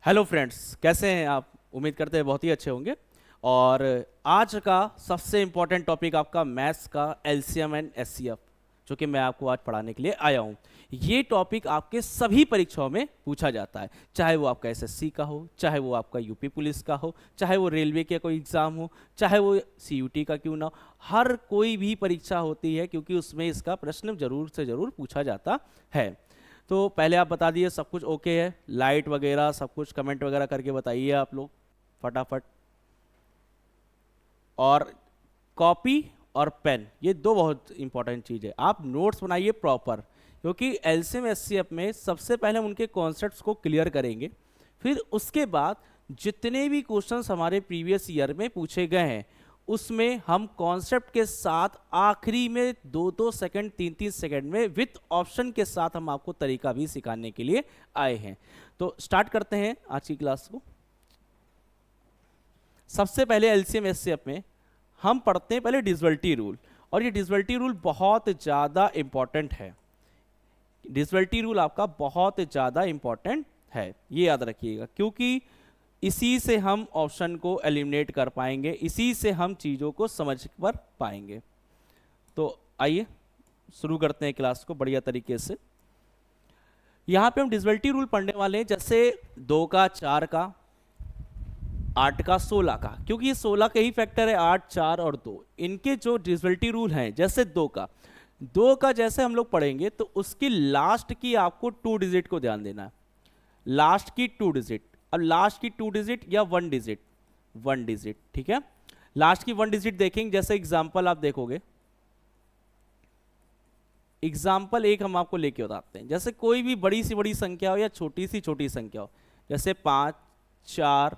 Hello friends, कैसे हैं आप? उम्मीद करते हैं बहुत ही अच्छे होंगे। और आज का सबसे इम्पोर्टेंट टॉपिक आपका मैथ्स का एलसीएम एंड एचसीएफ, जो कि मैं आपको आज पढ़ाने के लिए आया हूँ। ये टॉपिक आपके सभी परीक्षाओं में पूछा जाता है, चाहे वो आपका एसएससी का हो, चाहे वो आपका यूपी पुलिस का हो, चाहे वो रेलवे का कोई एग्ज़ाम हो, चाहे वो सीयूटी का क्यों ना हो। हर कोई भी परीक्षा होती है क्योंकि उसमें इसका प्रश्न ज़रूर से ज़रूर पूछा जाता है। तो पहले आप बता दिए सब कुछ ओके है, लाइट वगैरह सब कुछ कमेंट वगैरह करके बताइए आप लोग फटाफट। और कॉपी और पेन, ये दो बहुत इंपॉर्टेंट चीज़ है। आप नोट्स बनाइए प्रॉपर, क्योंकि एलसीएम एचसीएफ में सबसे पहले हम उनके कॉन्सेप्ट्स को क्लियर करेंगे, फिर उसके बाद जितने भी क्वेश्चंस हमारे प्रीवियस ईयर में पूछे गए हैं उसमें हम कॉन्सेप्ट के साथ आखिरी में 2-2 सेकंड 3-3 सेकंड में विथ ऑप्शन के साथ हम आपको तरीका भी सिखाने के लिए आए हैं। तो स्टार्ट करते हैं आज की क्लास को। सबसे पहले एलसीएम एचसीएफ में हम पढ़ते हैं पहले डिविजिबिलिटी रूल, और ये डिविजिबिलिटी रूल बहुत ज़्यादा इंपॉर्टेंट है। डिविजिबिलिटी रूल आपका बहुत ज़्यादा इंपॉर्टेंट है, ये याद रखिएगा, क्योंकि इसी से हम ऑप्शन को एलिमिनेट कर पाएंगे, इसी से हम चीज़ों को समझ पर पाएंगे। तो आइए शुरू करते हैं क्लास को बढ़िया तरीके से। यहाँ पे हम डिविजिबिलिटी रूल पढ़ने वाले हैं, जैसे 2 का 4 का 8 का 16 का, क्योंकि ये 16 के ही फैक्टर है 8, 4 और 2। इनके जो डिविजिबिलिटी रूल हैं, जैसे 2 का जैसे हम लोग पढ़ेंगे तो उसकी लास्ट की आपको 2 डिजिट को ध्यान देना है, लास्ट की 2 डिजिट। अब लास्ट की 2 डिजिट या 1 डिजिट, 1 डिजिट, ठीक है। लास्ट की 1 डिजिट देखेंगे, जैसे एग्जांपल आप देखोगे, एग्जांपल एक हम आपको लेके बताते हैं। जैसे कोई भी बड़ी सी बड़ी संख्या हो या छोटी सी छोटी संख्या हो, जैसे 5, 4,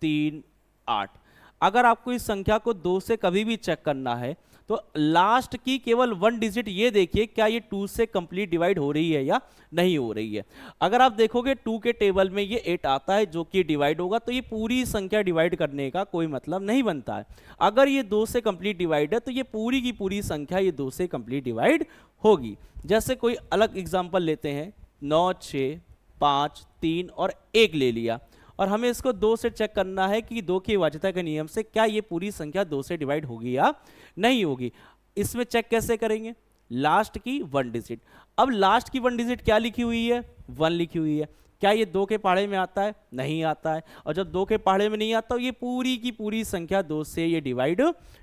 3, 8। अगर आपको इस संख्या को 2 से कभी भी चेक करना है तो लास्ट की केवल 1 डिजिट ये देखिए, क्या ये 2 से कंप्लीट डिवाइड हो रही है या नहीं हो रही है। अगर आप देखोगे 2 के टेबल में ये 8 आता है जो कि डिवाइड होगा, तो ये पूरी संख्या डिवाइड करने का कोई मतलब नहीं बनता है। अगर ये 2 से कंप्लीट डिवाइड है तो ये पूरी की पूरी संख्या ये 2 से कंप्लीट डिवाइड होगी। जैसे कोई अलग एग्जाम्पल लेते हैं, 9, 6, 5, 3 और 1 ले लिया, और हमें इसको 2 से चेक करना है कि 2 की विभाज्यता के नियम से क्या ये पूरी संख्या 2 से डिवाइड होगी या नहीं होगी। इसमें चेक कैसे करेंगे? लास्ट की 1 डिजिट। अब लास्ट की 1 डिजिट क्या लिखी हुई है? 1 लिखी हुई है। क्या ये 2 के पहाड़े में आता है? नहीं आता है। और जब 2 के पहाड़े में नहीं आता, ये पूरी की पूरी संख्या 2 से ये डिवाइड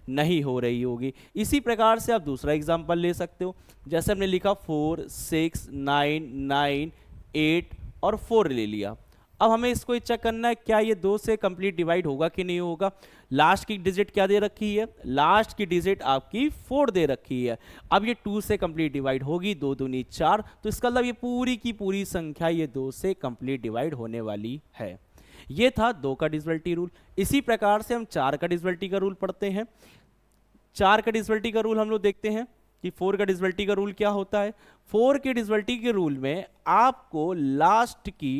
नहीं हो रही होगी। इसी प्रकार से आप दूसरा एग्जाम्पल ले सकते हो, जैसे हमने लिखा 4, 6, 9, 9, 8 और 4 ले लिया। अब हमें इसको चेक करना है क्या ये 2 से कंप्लीट डिवाइड होगा कि नहीं होगा। लास्ट की डिजिट क्या दे रखी है? लास्ट की डिजिट आपकी 4 दे रखी है। अब ये 2 से कंप्लीट डिवाइड होगी, 2 दूनी 4, तो इसका मतलब ये पूरी की पूरी संख्या ये 2 से कंप्लीट डिवाइड होने वाली है। ये था 2 का डिविजिबिलिटी रूल। इसी प्रकार से हम 4 का डिविजिबिलिटी का रूल पढ़ते हैं। 4 का डिविजिबिलिटी का रूल हम लोग देखते हैं कि 4 का डिविजिबिलिटी का रूल क्या होता है। 4 के डिविजिबिलिटी के रूल में आपको लास्ट की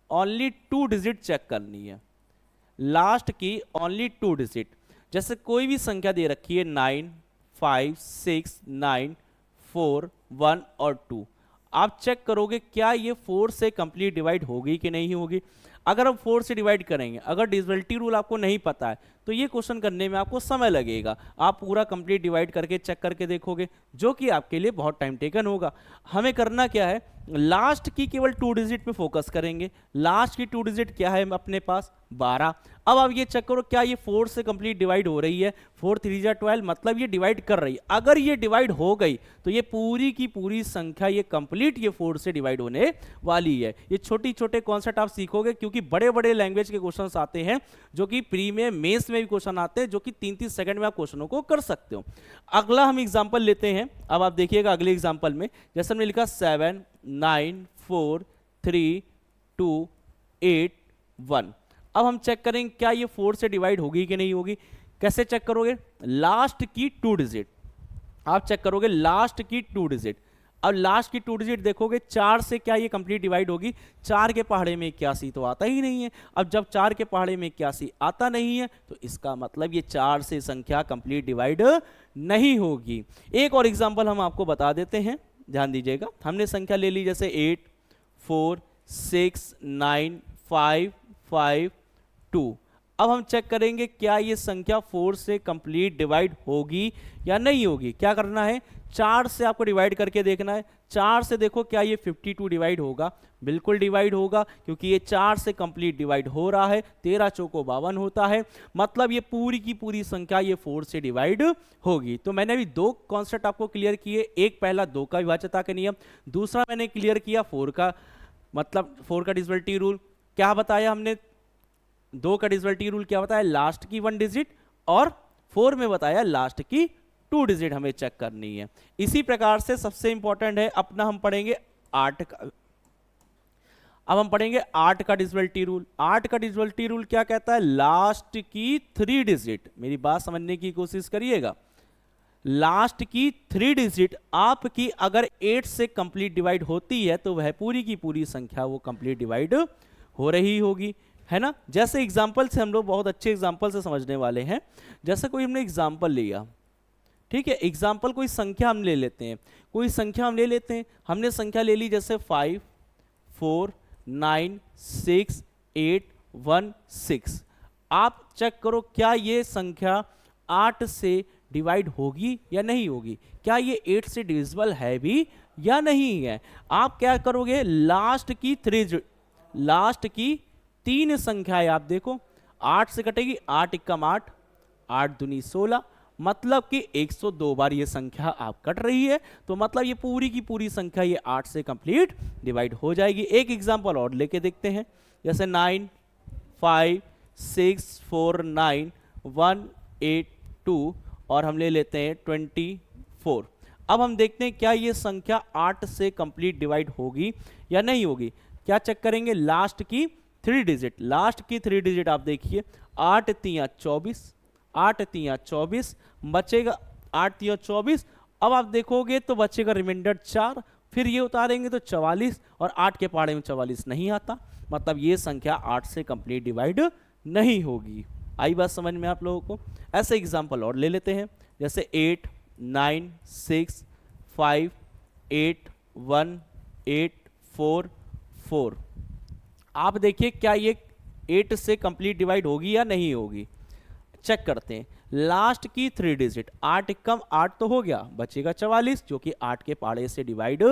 ओनली 2 डिजिट चेक करनी है, लास्ट की ओनली 2 डिजिट। जैसे कोई भी संख्या दे रखी है 9, 5, 6, 9, 4, 1 और 2, आप चेक करोगे क्या ये 4 से कंप्लीट डिवाइड होगी कि नहीं होगी। अगर हम 4 से डिवाइड करेंगे, अगर डिविजिबिलिटी रूल आपको नहीं पता है तो ये क्वेश्चन करने में आपको समय लगेगा। आप पूरा कंप्लीट डिवाइड करके चेक करके देखोगे, जो कि आपके लिए बहुत टाइम टेकन होगा। हमें करना क्या है, लास्ट की केवल 2 डिजिट पे फोकस करेंगे। लास्ट की 2 डिजिट क्या है अपने पास? 12। अब आप ये चेक करो क्या ये 4 से कंप्लीट डिवाइड हो रही है। 4 3 जा 12, मतलब ये डिवाइड कर रही है। अगर ये डिवाइड हो गई तो ये पूरी की पूरी संख्या ये कंप्लीट ये 4 से डिवाइड होने वाली है। ये छोटी छोटे कॉन्सेप्ट आप सीखोगे, क्योंकि बड़े बड़े लैंग्वेज के क्वेश्चंस आते हैं, जो कि प्री में मेंस में भी क्वेश्चन आते हैं, जो कि 3-3 सेकंड में आप क्वेश्चनों को कर सकते हो। अगला हम एग्जांपल लेते हैं। अब आप देखिएगा अगले एग्जांपल में, जैसे हमने लिखा 7, 9, 4, 3, 2, 8, 1। अब हम चेक करेंगे क्या ये 4 से डिवाइड होगी कि नहीं होगी। कैसे चेक करोगे? लास्ट की 2 डिजिट आप चेक करोगे, लास्ट की 2 डिजिट। अब लास्ट की 2 डिजिट देखोगे, 4 से क्या ये कंप्लीट डिवाइड होगी? 4 के पहाड़े में 81 तो आता ही नहीं है। अब जब 4 के पहाड़े में 81 आता नहीं है तो इसका मतलब ये 4 से संख्या कंप्लीट डिवाइड नहीं होगी। एक और एग्जांपल हम आपको बता देते हैं, ध्यान दीजिएगा। हमने संख्या ले ली जैसे 8, 4, 6, 9, 5, 5 2। अब हम चेक करेंगे क्या ये संख्या 4 से कंप्लीट डिवाइड होगी या नहीं होगी। क्या करना है, 4 से आपको डिवाइड करके देखना है। 4 से देखो क्या ये 52 डिवाइड होगा, बिल्कुल डिवाइड होगा, क्योंकि ये 4 से कंप्लीट डिवाइड हो रहा है। 13 चौको 52 होता है, मतलब ये पूरी की पूरी संख्या ये 4 से डिवाइड होगी। तो मैंने अभी दो कॉन्सेप्ट आपको क्लियर किए, एक पहला 2 का विभाज्यता का नियम, दूसरा मैंने क्लियर किया 4 का, मतलब 4 का डिविजिबिलिटी रूल। क्या बताया हमने, 2 का डिविजिबिलिटी रूल क्या बताया, लास्ट की 1 डिजिट, और 4 में बताया लास्ट की 2 डिजिट हमें चेक करनी है। इसी प्रकार से सबसे इंपॉर्टेंट है अपना, हम पढ़ेंगे 8 का। अब हम पढ़ेंगे 8 का डिविजिबिलिटी रूल। 8 का डिविजिबिलिटी रूल क्या कहता है, लास्ट की 3 डिजिट, मेरी बात समझने की कोशिश करिएगा, लास्ट की 3 डिजिट आपकी अगर 8 से कंप्लीट डिवाइड होती है तो वह पूरी की पूरी संख्या वो कंप्लीट डिवाइड हो रही होगी, है ना। जैसे एग्जाम्पल से हम लोग बहुत अच्छे एग्जाम्पल से समझने वाले हैं। जैसे कोई हमने एग्जाम्पल लिया, ठीक है, एग्जाम्पल कोई संख्या हम ले लेते हैं, कोई संख्या हम ले लेते हैं, हमने संख्या ले ली जैसे 5 4 9 6 8 1 6। आप चेक करो क्या ये संख्या 8 से डिवाइड होगी या नहीं होगी, क्या ये 8 से डिविजिबल है भी या नहीं है। आप क्या करोगे, लास्ट की 3 संख्याएं आप देखो, 8 से कटेगी, 8 एकम 8, 8 दूनी 16, मतलब कि 102 बार ये संख्या आप कट रही है। तो मतलब ये पूरी की पूरी संख्या ये 8 से कंप्लीट डिवाइड हो जाएगी। एक एग्जांपल और लेके देखते हैं, जैसे 9 5 6 4 9 1 8 2, और हम ले लेते हैं 24। अब हम देखते हैं क्या ये संख्या 8 से कंप्लीट डिवाइड होगी या नहीं होगी। क्या चेक करेंगे, लास्ट की 3 डिजिट, लास्ट की 3 डिजिट आप देखिए, 8 3 24, 8 3 24, बचेगा 8 3 24। अब आप देखोगे तो बचेगा रिमाइंडर 4, फिर ये उतारेंगे तो 44, और 8 के पहाड़े में 44 नहीं आता, मतलब ये संख्या 8 से कंप्लीट डिवाइड नहीं होगी। आई बात समझ में आप लोगों को। ऐसे एग्जाम्पल और ले लेते हैं, जैसे 8 9 6 5 8 1 8 4 4। आप देखिए क्या ये 8 से कंप्लीट डिवाइड होगी या नहीं होगी, चेक करते हैं। लास्ट की 3 डिजिट, 8 एकम 8 तो हो गया, बचेगा 44, जो कि 8 के पहाड़े से डिवाइड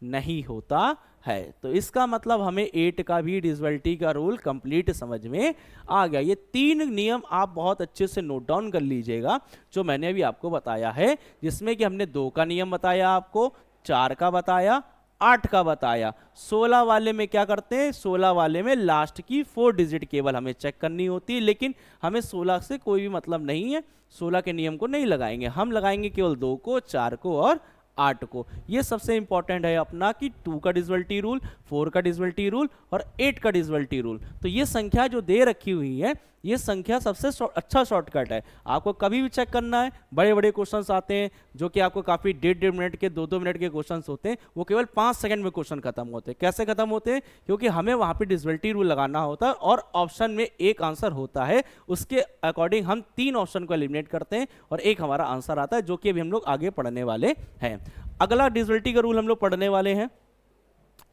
नहीं होता है। तो इसका मतलब हमें 8 का भी डिविजिबिलिटी का रूल कंप्लीट समझ में आ गया। ये 3 नियम आप बहुत अच्छे से नोट डाउन कर लीजिएगा जो मैंने अभी आपको बताया है, जिसमें कि हमने 2 का नियम बताया आपको, 4 का बताया, 8 का बताया। 16 वाले में क्या करते हैं, 16 वाले में लास्ट की 4 डिजिट केवल हमें चेक करनी होती है, लेकिन हमें 16 से कोई भी मतलब नहीं है, 16 के नियम को नहीं लगाएंगे, हम लगाएंगे केवल 2 को, 4 को और 8 को। ये सबसे इंपॉर्टेंट है अपना कि 2 का डिविजिबिलिटी रूल, 4 का डिविजिबिलिटी रूल और 8 का डिविजिबिलिटी रूल। तो ये संख्या जो दे रखी हुई है, ये संख्या सबसे अच्छा शॉर्टकट है। आपको कभी भी चेक करना है, बड़े बड़े क्वेश्चंस आते हैं जो कि आपको काफ़ी 1.5 मिनट के 2-2 मिनट के क्वेश्चंस होते हैं, वो केवल 5 सेकंड में क्वेश्चन खत्म होते हैं। कैसे खत्म होते हैं, क्योंकि हमें वहाँ पे डिविजिबिलिटी रूल लगाना होता है और ऑप्शन में एक आंसर होता है, उसके अकॉर्डिंग हम 3 ऑप्शन को एलिमिनेट करते हैं और एक हमारा आंसर आता है, जो कि अभी हम लोग आगे पढ़ने वाले हैं। अगला डिविजिबिलिटी का रूल हम लोग पढ़ने वाले हैं,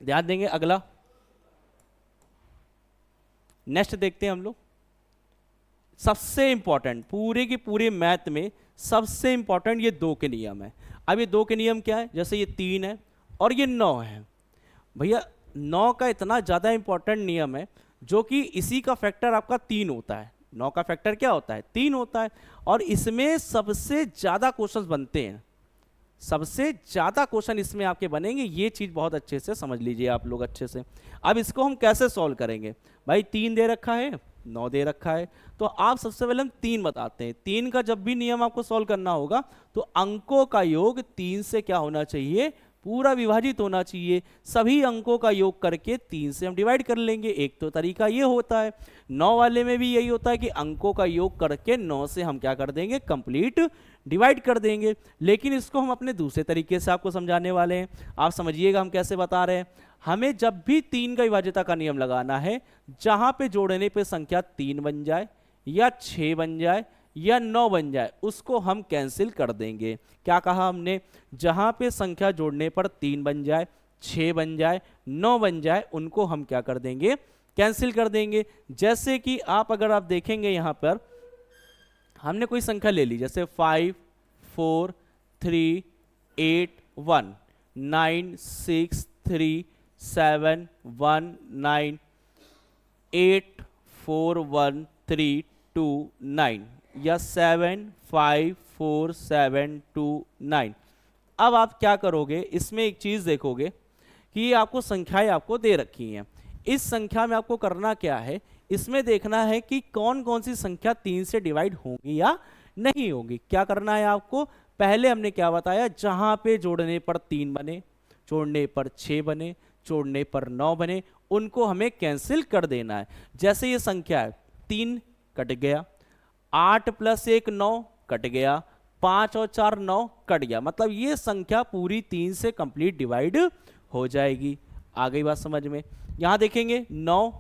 ध्यान देंगे। अगला नेक्स्ट देखते हैं हम लोग, सबसे इंपॉर्टेंट पूरे के पूरे मैथ में सबसे इंपॉर्टेंट ये 2 के नियम है। अब ये 2 के नियम क्या है, जैसे ये 3 है और ये 9 है, भैया 9 का इतना ज़्यादा इंपॉर्टेंट नियम है, जो कि इसी का फैक्टर आपका 3 होता है। 9 का फैक्टर क्या होता है, 3 होता है, और इसमें सबसे ज़्यादा क्वेश्चन बनते हैं, सबसे ज़्यादा क्वेश्चन इसमें आपके बनेंगे। ये चीज़ बहुत अच्छे से समझ लीजिए आप लोग अच्छे से। अब इसको हम कैसे सॉल्व करेंगे, भाई 3 दे रखा है, 9 दे रखा है, तो आप सबसे पहले हम 3 बताते हैं। 3 का जब भी नियम आपको सॉल्व करना होगा तो अंकों का योग 3 से क्या होना चाहिए, पूरा विभाजित होना चाहिए। सभी अंकों का योग करके 3 से हम डिवाइड कर लेंगे। एक तो तरीका ये होता है, 9 वाले में भी यही होता है कि अंकों का योग करके 9 से हम क्या कर देंगे, कंप्लीट डिवाइड कर देंगे। लेकिन इसको हम अपने दूसरे तरीके से आपको समझाने वाले हैं, आप समझिएगा हम कैसे बता रहे हैं। हमें जब भी 3 का विभाज्यता का नियम लगाना है, जहां पे जोड़ने पे संख्या 3 बन जाए या 6 बन जाए या 9 बन जाए, उसको हम कैंसिल कर देंगे। क्या कहा हमने, जहां पे संख्या जोड़ने पर 3 बन जाए, 6 बन जाए, 9 बन जाए, उनको हम क्या कर देंगे, कैंसिल कर देंगे। जैसे कि अगर आप देखेंगे यहाँ पर हमने कोई संख्या ले ली, जैसे 5 4 3 8 1 9 6 3 7 1 9 8 4 1 3 2 9 या 7 5 4 7 2 9। अब आप क्या करोगे, इसमें एक चीज देखोगे कि ये आपको संख्याएं आपको दे रखी हैं। इस संख्या में आपको करना क्या है, इसमें देखना है कि कौन कौन सी संख्या 3 से डिवाइड होंगी या नहीं होगी। क्या करना है आपको, पहले हमने क्या बताया, जहां पे जोड़ने पर 3 बने, जोड़ने पर 6 बने, जोड़ने पर 9 बने, उनको हमें कैंसिल कर देना है। जैसे ये संख्या है 3 कट गया, 8 + 1 9 कट गया, 5 और 4 9 कट गया, मतलब ये संख्या पूरी 3 से कंप्लीट डिवाइड हो जाएगी। आ गई बात समझ में। यहां देखेंगे 9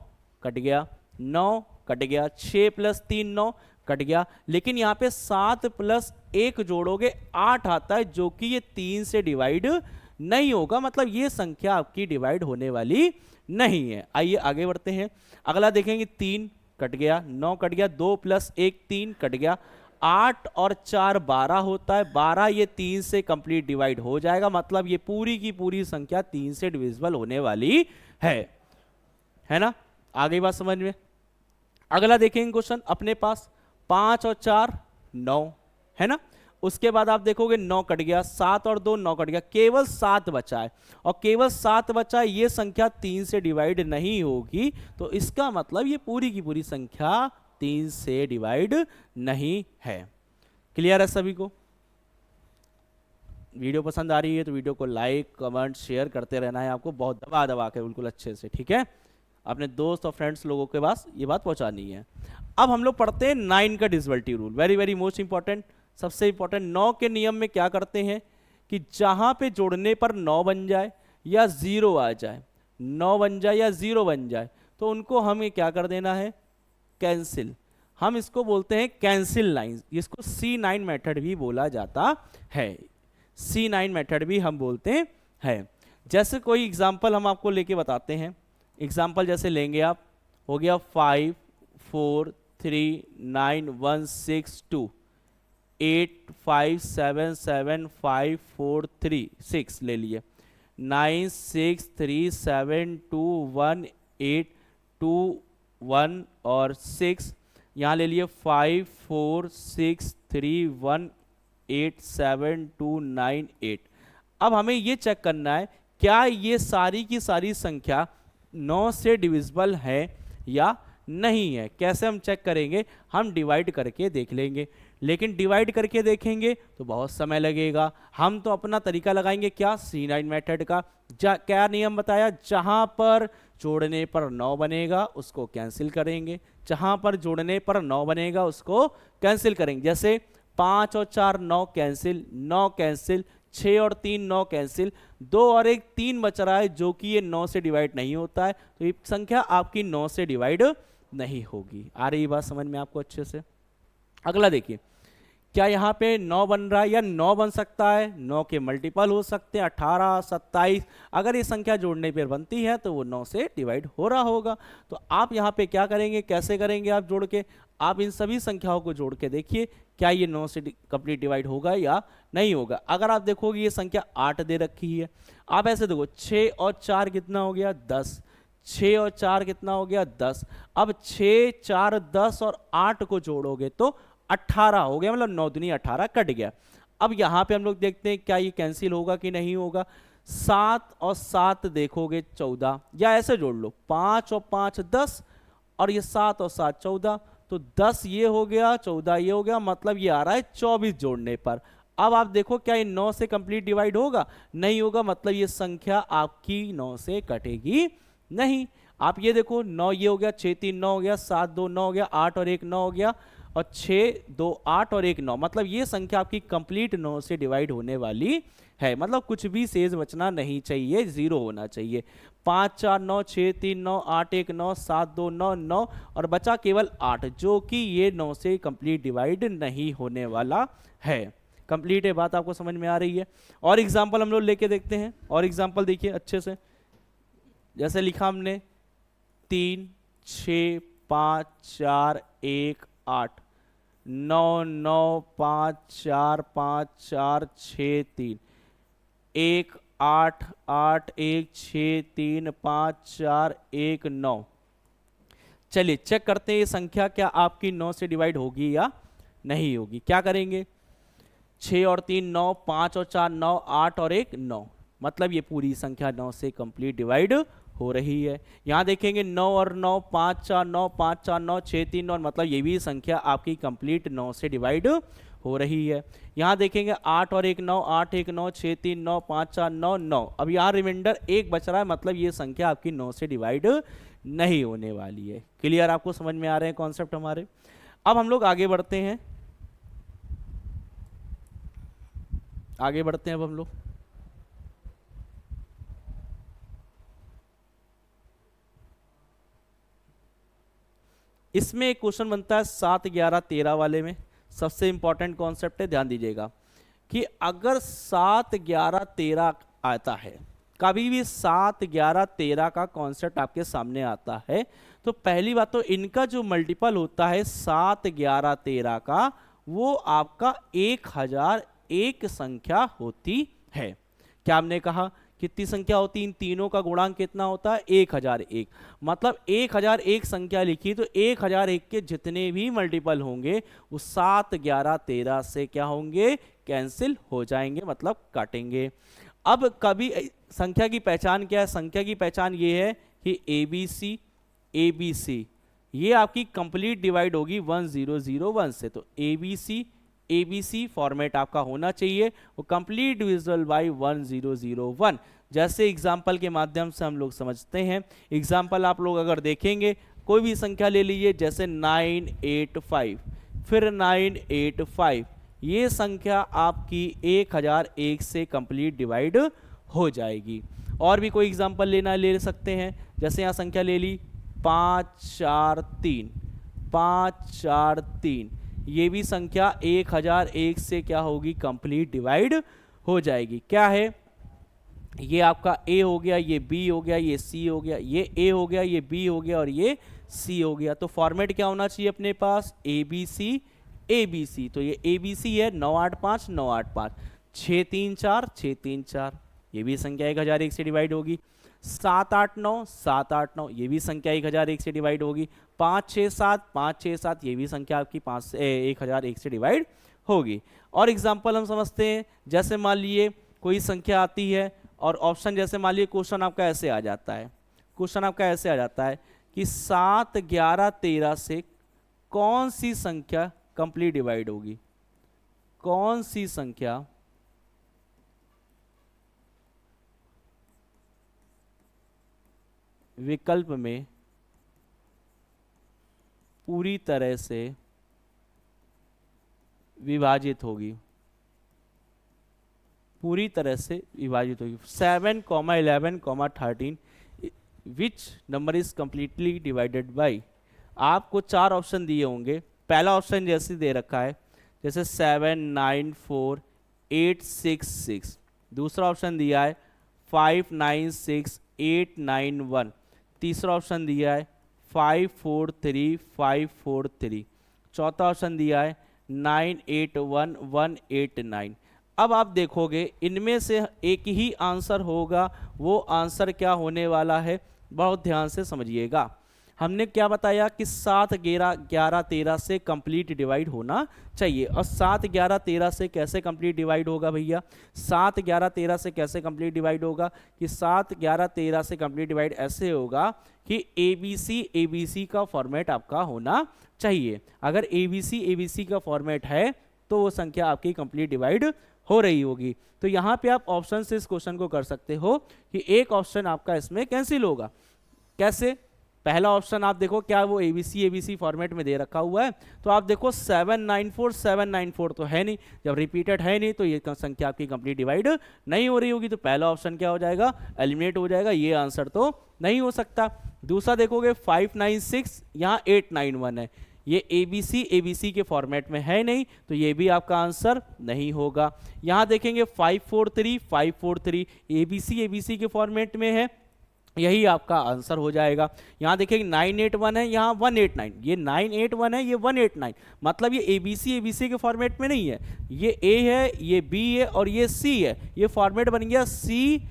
कट गया, 9 कट गया, 6 + 3 9 कट गया, लेकिन यहाँ पे 7 + 1 जोड़ोगे 8 आता है, जो कि ये 3 से डिवाइड नहीं होगा, मतलब ये संख्या आपकी डिवाइड होने वाली नहीं है। आइए आगे बढ़ते हैं। अगला देखेंगे 3 कट गया, 9 कट गया, 2 + 1 3 कट गया, 8 और 4 12 होता है, 12 ये 3 से कंप्लीट डिवाइड हो जाएगा, मतलब ये पूरी की पूरी संख्या 3 से डिविजिबल होने वाली है ना। आ गई बात समझ में। अगला देखेंगे क्वेश्चन अपने पास, 5 और 4 9 है ना। उसके बाद आप देखोगे 9 कट गया, 7 और 2 9 कट गया, केवल 7 बचा है, और केवल 7 बचा है, ये संख्या 3 से डिवाइड नहीं होगी, तो इसका मतलब ये पूरी की पूरी संख्या 3 से डिवाइड नहीं है। क्लियर है सभी को। वीडियो पसंद आ रही है तो वीडियो को लाइक कमेंट शेयर करते रहना है आपको, बहुत दबा दबा के बिल्कुल अच्छे से, ठीक है। अपने दोस्त और फ्रेंड्स लोगों के पास ये बात पहुंचानी है। अब हम लोग पढ़ते हैं 9 का divisibility rule, very very most important, सबसे इंपॉर्टेंट। 9 के नियम में क्या करते हैं कि जहां पे जोड़ने पर 9 बन जाए या 0 आ जाए, 9 बन जाए या 0 बन जाए, तो उनको हमें क्या कर देना है, कैंसिल। हम इसको बोलते हैं कैंसिल लाइन, जिसको C9 मेथड भी बोला जाता है, C9 मेथड भी हम बोलते हैं। जैसे कोई एग्जांपल हम आपको लेके बताते हैं। एग्जांपल जैसे लेंगे आप, हो गया 5 4 3 9 1 6 2 8 5 7 7 5 4 3 6 ले लिए, 9 6 3 7 2 1 8 2 1 और 6, यहाँ ले लिए 5 4 6 3 1 8 7 2 9 8। अब हमें ये चेक करना है क्या ये सारी की सारी संख्या 9 से डिविजिबल है या नहीं है। कैसे हम चेक करेंगे, हम डिवाइड करके देख लेंगे, लेकिन डिवाइड करके देखेंगे तो बहुत समय लगेगा। हम तो अपना तरीका लगाएंगे, क्या, C9 मेथड का। क्या नियम बताया, जहां पर जोड़ने पर 9 बनेगा उसको कैंसिल करेंगे, जहां पर जोड़ने पर 9 बनेगा उसको कैंसिल करेंगे। जैसे 5 और 4 9 कैंसिल, 9 कैंसिल, 6 और 3 9 कैंसिल, 2 और 1 3 बच रहा है, जो कि ये 9 से डिवाइड नहीं होता है, तो ये संख्या आपकी 9 से डिवाइड नहीं होगी। आ रही बात समझ में आपको अच्छे से। अगला देखिए, क्या यहाँ पे 9 बन रहा है या 9 बन सकता है, 9 के मल्टीपल हो सकते हैं 18 27, अगर ये संख्या जोड़ने पर बनती है तो वो 9 से डिवाइड हो रहा होगा। तो आप यहाँ पे क्या करेंगे, कैसे करेंगे आप जोड़ के, आप इन सभी संख्याओं को जोड़ के देखिए क्या ये 9 से कंप्लीट डिवाइड होगा या नहीं होगा। अगर आप देखोगे ये संख्या 8 दे रखी है, आप ऐसे देखो 6 और 4 कितना हो गया 10, 6 और 4 कितना हो गया 10, अब 6 4 10 और 8 को जोड़ोगे तो 18 हो गया, मतलब 9 दूनी 18 कट गया। अब यहाँ पे हम लोग देखते हैं क्या ये कैंसिल होगा कि नहीं होगा। 7 और 7 देखोगे 14, या ऐसे जोड़ लो 5 और 5 10, और ये 7 और 7 14, तो 10 ये हो गया 14 ये हो गया, मतलब ये आ रहा है 24 जोड़ने पर। अब आप देखो क्या ये 9 से कंप्लीट डिवाइड होगा, नहीं होगा, मतलब ये संख्या आपकी 9 से कटेगी नहीं। आप ये देखो 9 ये हो गया, 6 3 9 हो गया, 7 2 9 हो गया, 8 और 1 9 हो गया, और 6 2 8 और 1 9, मतलब ये संख्या आपकी कंप्लीट 9 से डिवाइड होने वाली है, मतलब कुछ भी शेष बचना नहीं चाहिए, 0 होना चाहिए। 5 4 9 6 3 9 8 1 9 7 2 9 9, और बचा केवल 8, जो कि ये 9 से कंप्लीट डिवाइड नहीं होने वाला है। कंप्लीट है बात, आपको समझ में आ रही है। और एग्जाम्पल हम लोग लेके देखते हैं, और एग्जाम्पल देखिए अच्छे से। जैसे लिखा हमने 3 6 5 4 1 8, 9 9 5 4 5 4 6 3, 1 8 8 1 6 3 5 4 1 9। चलिए चेक करते हैं ये संख्या क्या आपकी 9 से डिवाइड होगी या नहीं होगी। क्या करेंगे, 6 और 3 9, 5 और 4 9, 8 और 1 9, मतलब ये पूरी संख्या 9 से कंप्लीट डिवाइड हो रही है। यहाँ देखेंगे 9 और 9, 5 4 9, 5 4 9, 6 3 9, मतलब ये भी संख्या आपकी कंप्लीट 9 से डिवाइड हो रही है। यहाँ देखेंगे 8 और 1 9, 8 1 9, 6 3 9, 5 4 9 9। अब यहाँ रिमाइंडर 1 बच रहा है, मतलब ये संख्या आपकी 9 से डिवाइड नहीं होने वाली है। क्लियर, आपको समझ में आ रहे हैं कॉन्सेप्ट हमारे। अब हम लोग आगे बढ़ते हैं, आगे बढ़ते हैं अब हम लोग। इसमें एक क्वेश्चन बनता है 7 11 13 वाले में। सबसे इंपॉर्टेंट कॉन्सेप्ट है, ध्यान दीजिएगा कि अगर 7 11 13 आता है, कभी भी 7 11 13 का कॉन्सेप्ट आपके सामने आता है, तो पहली बात तो इनका जो मल्टीपल होता है 7 11 13 का, वो आपका 1001 संख्या होती है। क्या हमने कहा, कितनी संख्या होती है, इन तीनों का गुणांक कितना होता है, 1001। मतलब 1001 संख्या लिखी तो 1001 के जितने भी मल्टीपल होंगे वो 7 11 13 से क्या होंगे, कैंसिल हो जाएंगे, मतलब काटेंगे। अब कभी संख्या की पहचान क्या है, संख्या की पहचान ये है कि ABC ये आपकी कंप्लीट डिवाइड होगी 1001 से। तो ABC फॉर्मेट आपका होना चाहिए, वो कंप्लीट डिविजिबल बाय 1001। जैसे एग्जाम्पल के माध्यम से हम लोग समझते हैं। एग्जाम्पल आप लोग अगर देखेंगे, कोई भी संख्या ले लीजिए, जैसे 985 फिर 985, ये संख्या आपकी 1001 से कंप्लीट डिवाइड हो जाएगी। और भी कोई एग्जाम्पल ले सकते हैं, जैसे यहाँ संख्या ले ली 543, 543, ये भी संख्या 1001 से क्या होगी, कंप्लीट डिवाइड हो जाएगी। क्या है, ये आपका A हो गया, ये B हो गया, ये C हो गया, ये A हो गया, ये B हो गया और ये C हो गया। तो फॉर्मेट क्या होना चाहिए अपने पास, ABC। तो ये ABC है 985 985, 634 634, ये भी संख्या 1001 से डिवाइड होगी। 789 789, ये भी संख्या 1001 से डिवाइड होगी। 567 567, ये भी संख्या आपकी 1001 से डिवाइड होगी। और एग्जाम्पल हम समझते हैं, जैसे मान लीजिए कोई संख्या आती है और ऑप्शन, जैसे मान लीजिए क्वेश्चन आपका ऐसे आ जाता है, क्वेश्चन आपका ऐसे आ जाता है कि 7 11 13 से कौन सी संख्या कंप्लीट डिवाइड होगी, कौन सी संख्या विकल्प में पूरी तरह से विभाजित होगी, पूरी तरह से विभाजित होगी। 7, 11, 13 which number is completely divided by. आपको 4 ऑप्शन दिए होंगे। पहला ऑप्शन जैसे दे रखा है, जैसे 7 9 4 8 6 6। दूसरा ऑप्शन दिया है 5 9 6 8 9 1। तीसरा ऑप्शन दिया है 5 4 3 5 4 3। चौथा ऑप्शन दिया है 9 8 1 1 8 9। अब आप देखोगे इनमें से एक ही आंसर होगा, वो आंसर क्या होने वाला है, बहुत ध्यान से समझिएगा। हमने क्या बताया कि 7 11 13 से कंप्लीट डिवाइड होना चाहिए। और 7 11 13 से कैसे कंप्लीट डिवाइड होगा भैया, 7 11 13 से कैसे कंप्लीट डिवाइड होगा कि 7 11 13 से कंप्लीट डिवाइड ऐसे होगा कि ABC का फॉर्मेट आपका होना चाहिए। अगर ABC का फॉर्मेट है तो वो संख्या आपकी कंप्लीट डिवाइड हो रही होगी। तो यहाँ पे आप ऑप्शन से इस क्वेश्चन को कर सकते हो कि एक ऑप्शन आपका इसमें कैंसिल होगा। कैसे, पहला ऑप्शन आप देखो क्या वो ABC फॉर्मेट में दे रखा हुआ है, तो आप देखो 794 तो है नहीं, जब रिपीटेड है नहीं तो ये संख्या आपकी कंप्लीट डिवाइड नहीं हो रही होगी। तो पहला ऑप्शन क्या हो जाएगा, एलिमिनेट हो जाएगा, ये आंसर तो नहीं हो सकता। दूसरा देखोगे 596, यहाँ 891 है, ये ABC के फॉर्मेट में है नहीं, तो ये भी आपका आंसर नहीं होगा। यहाँ देखेंगे 543 ABC के फॉर्मेट में है, यही आपका आंसर हो जाएगा। यहाँ देखिए 981 है, यहाँ 189, ये 981 है, ये 189, मतलब ये एबीसी के फॉर्मेट में नहीं है, ये ए है, ये बी है और ये सी है, ये फॉर्मेट बन गया सी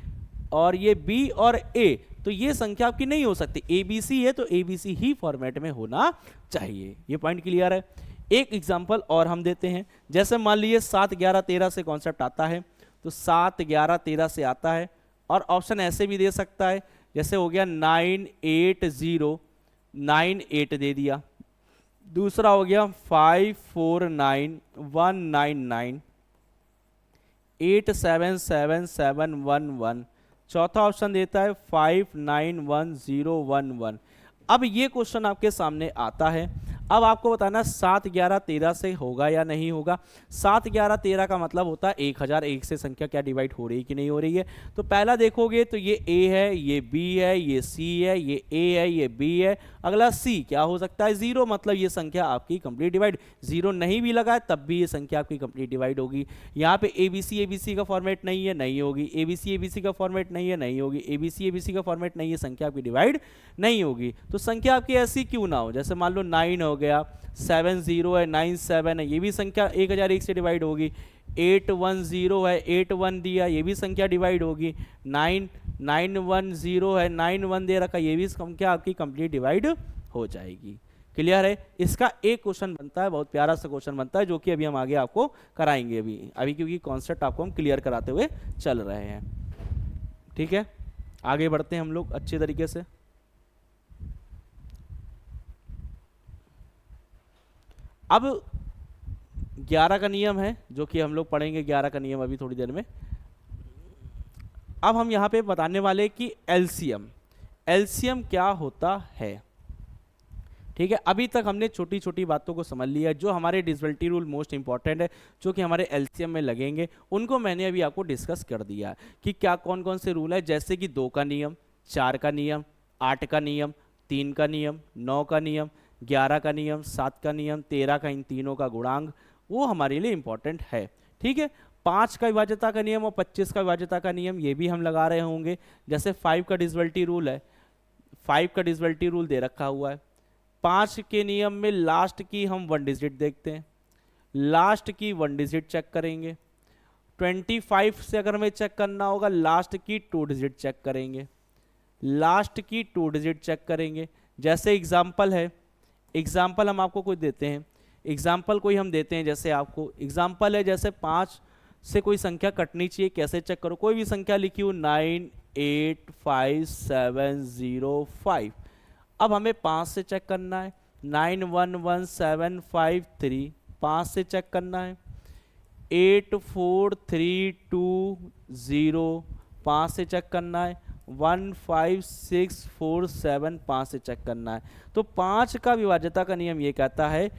और ये बी और ए। तो ये संख्या आपकी नहीं हो सकती, एबीसी है तो एबीसी ही फॉर्मेट में होना चाहिए। ये पॉइंट क्लियर है। एक एग्जाम्पल और हम देते हैं, जैसे मान लीजिए 7 11 13 से कॉन्सेप्ट आता है, तो 7 11 13 से आता है, और ऑप्शन ऐसे भी दे सकता है, जैसे हो गया 980 98 दे दिया, दूसरा हो गया 549 199 877 चौथा ऑप्शन देता है 591011। अब ये क्वेश्चन आपके सामने आता है, अब आपको बताना 7 11 13 से होगा या नहीं होगा। 7 11 13 का मतलब होता है 1001 से संख्या क्या डिवाइड हो रही है कि नहीं हो रही है। तो पहला देखोगे तो ये ए है, ये बी है, ये सी है, ये ए है, ये बी है, अगला सी क्या हो सकता है 0, मतलब ये संख्या आपकी कंप्लीट डिवाइड। 0 नहीं भी लगा है तब भी ये संख्या आपकी कंप्लीट डिवाइड होगी। यहाँ पे एबीसी का फॉर्मेट नहीं है, नहीं होगी, एबीसी का फॉर्मेट नहीं है, नहीं होगी, एबीसी का फॉर्मेट नहीं है, संख्या आपकी डिवाइड नहीं होगी। तो संख्या आपकी ऐसी क्यों ना हो, जैसे मान लो 9 हो गया, 70 है, 97 है, ये भी संख्या 1001 से डिवाइड होगी, 810 है, 81 दिया, ये भी संख्या डिवाइड होगी, 910 है, 91 दे रखा, ये भी संख्या आपकी कंप्लीट डिवाइड हो जाएगी। क्लियर है। इसका एक क्वेश्चन बनता है, बहुत प्यारा सा क्वेश्चन बनता है, जो कि अभी हम आगे आपको कराएंगे अभी क्योंकि कॉन्सेप्ट आपको हम क्लियर कराते हुए चल रहे हैं। ठीक है, आगे बढ़ते हैं हम लोग अच्छे तरीके से। अब 11 का नियम है जो कि हम लोग पढ़ेंगे, 11 का नियम अभी थोड़ी देर में। अब हम यहाँ पे बताने वाले कि एलसीएम क्या होता है। ठीक है, अभी तक हमने छोटी छोटी बातों को समझ लिया, जो हमारे डिविजिबिलिटी रूल मोस्ट इंपॉर्टेंट है, जो कि हमारे एलसीएम में लगेंगे, उनको मैंने अभी आपको डिस्कस कर दिया कि क्या कौन कौन से रूल है, जैसे कि 2 का नियम, 4 का नियम, 8 का नियम, 3 का नियम, 9 का नियम, 11 का नियम, 7 का नियम, 13 का, इन तीनों का गुणांक, वो हमारे लिए इंपॉर्टेंट है। ठीक है, 5 का विभाज्यता का नियम और 25 का विभाज्यता का नियम, ये भी हम लगा रहे होंगे। जैसे 5 का डिविजिबिलिटी रूल है, 5 का डिविजिबिलिटी रूल दे रखा हुआ है, 5 के नियम में लास्ट की हम 1 डिजिट देखते हैं, लास्ट की 1 डिजिट चेक करेंगे। 25 से अगर हमें चेक करना होगा, लास्ट की 2 डिजिट चेक करेंगे, लास्ट की 2 डिजिट चेक करेंगे। जैसे एग्जाम्पल है, एग्जाम्पल हम आपको कोई देते हैं, एग्जाम्पल कोई हम देते हैं, जैसे आपको एग्जाम्पल है, जैसे 5 से कोई संख्या कटनी चाहिए, कैसे चेक करो, कोई भी संख्या लिखी हो 985,705, अब हमें 5 से चेक करना है, 911753, 5 से चेक करना है, 84320, 5 से चेक करना है, 15647, 5 से चेक करना है। तो 5 का विभाज्यता का नियम ये कहता है,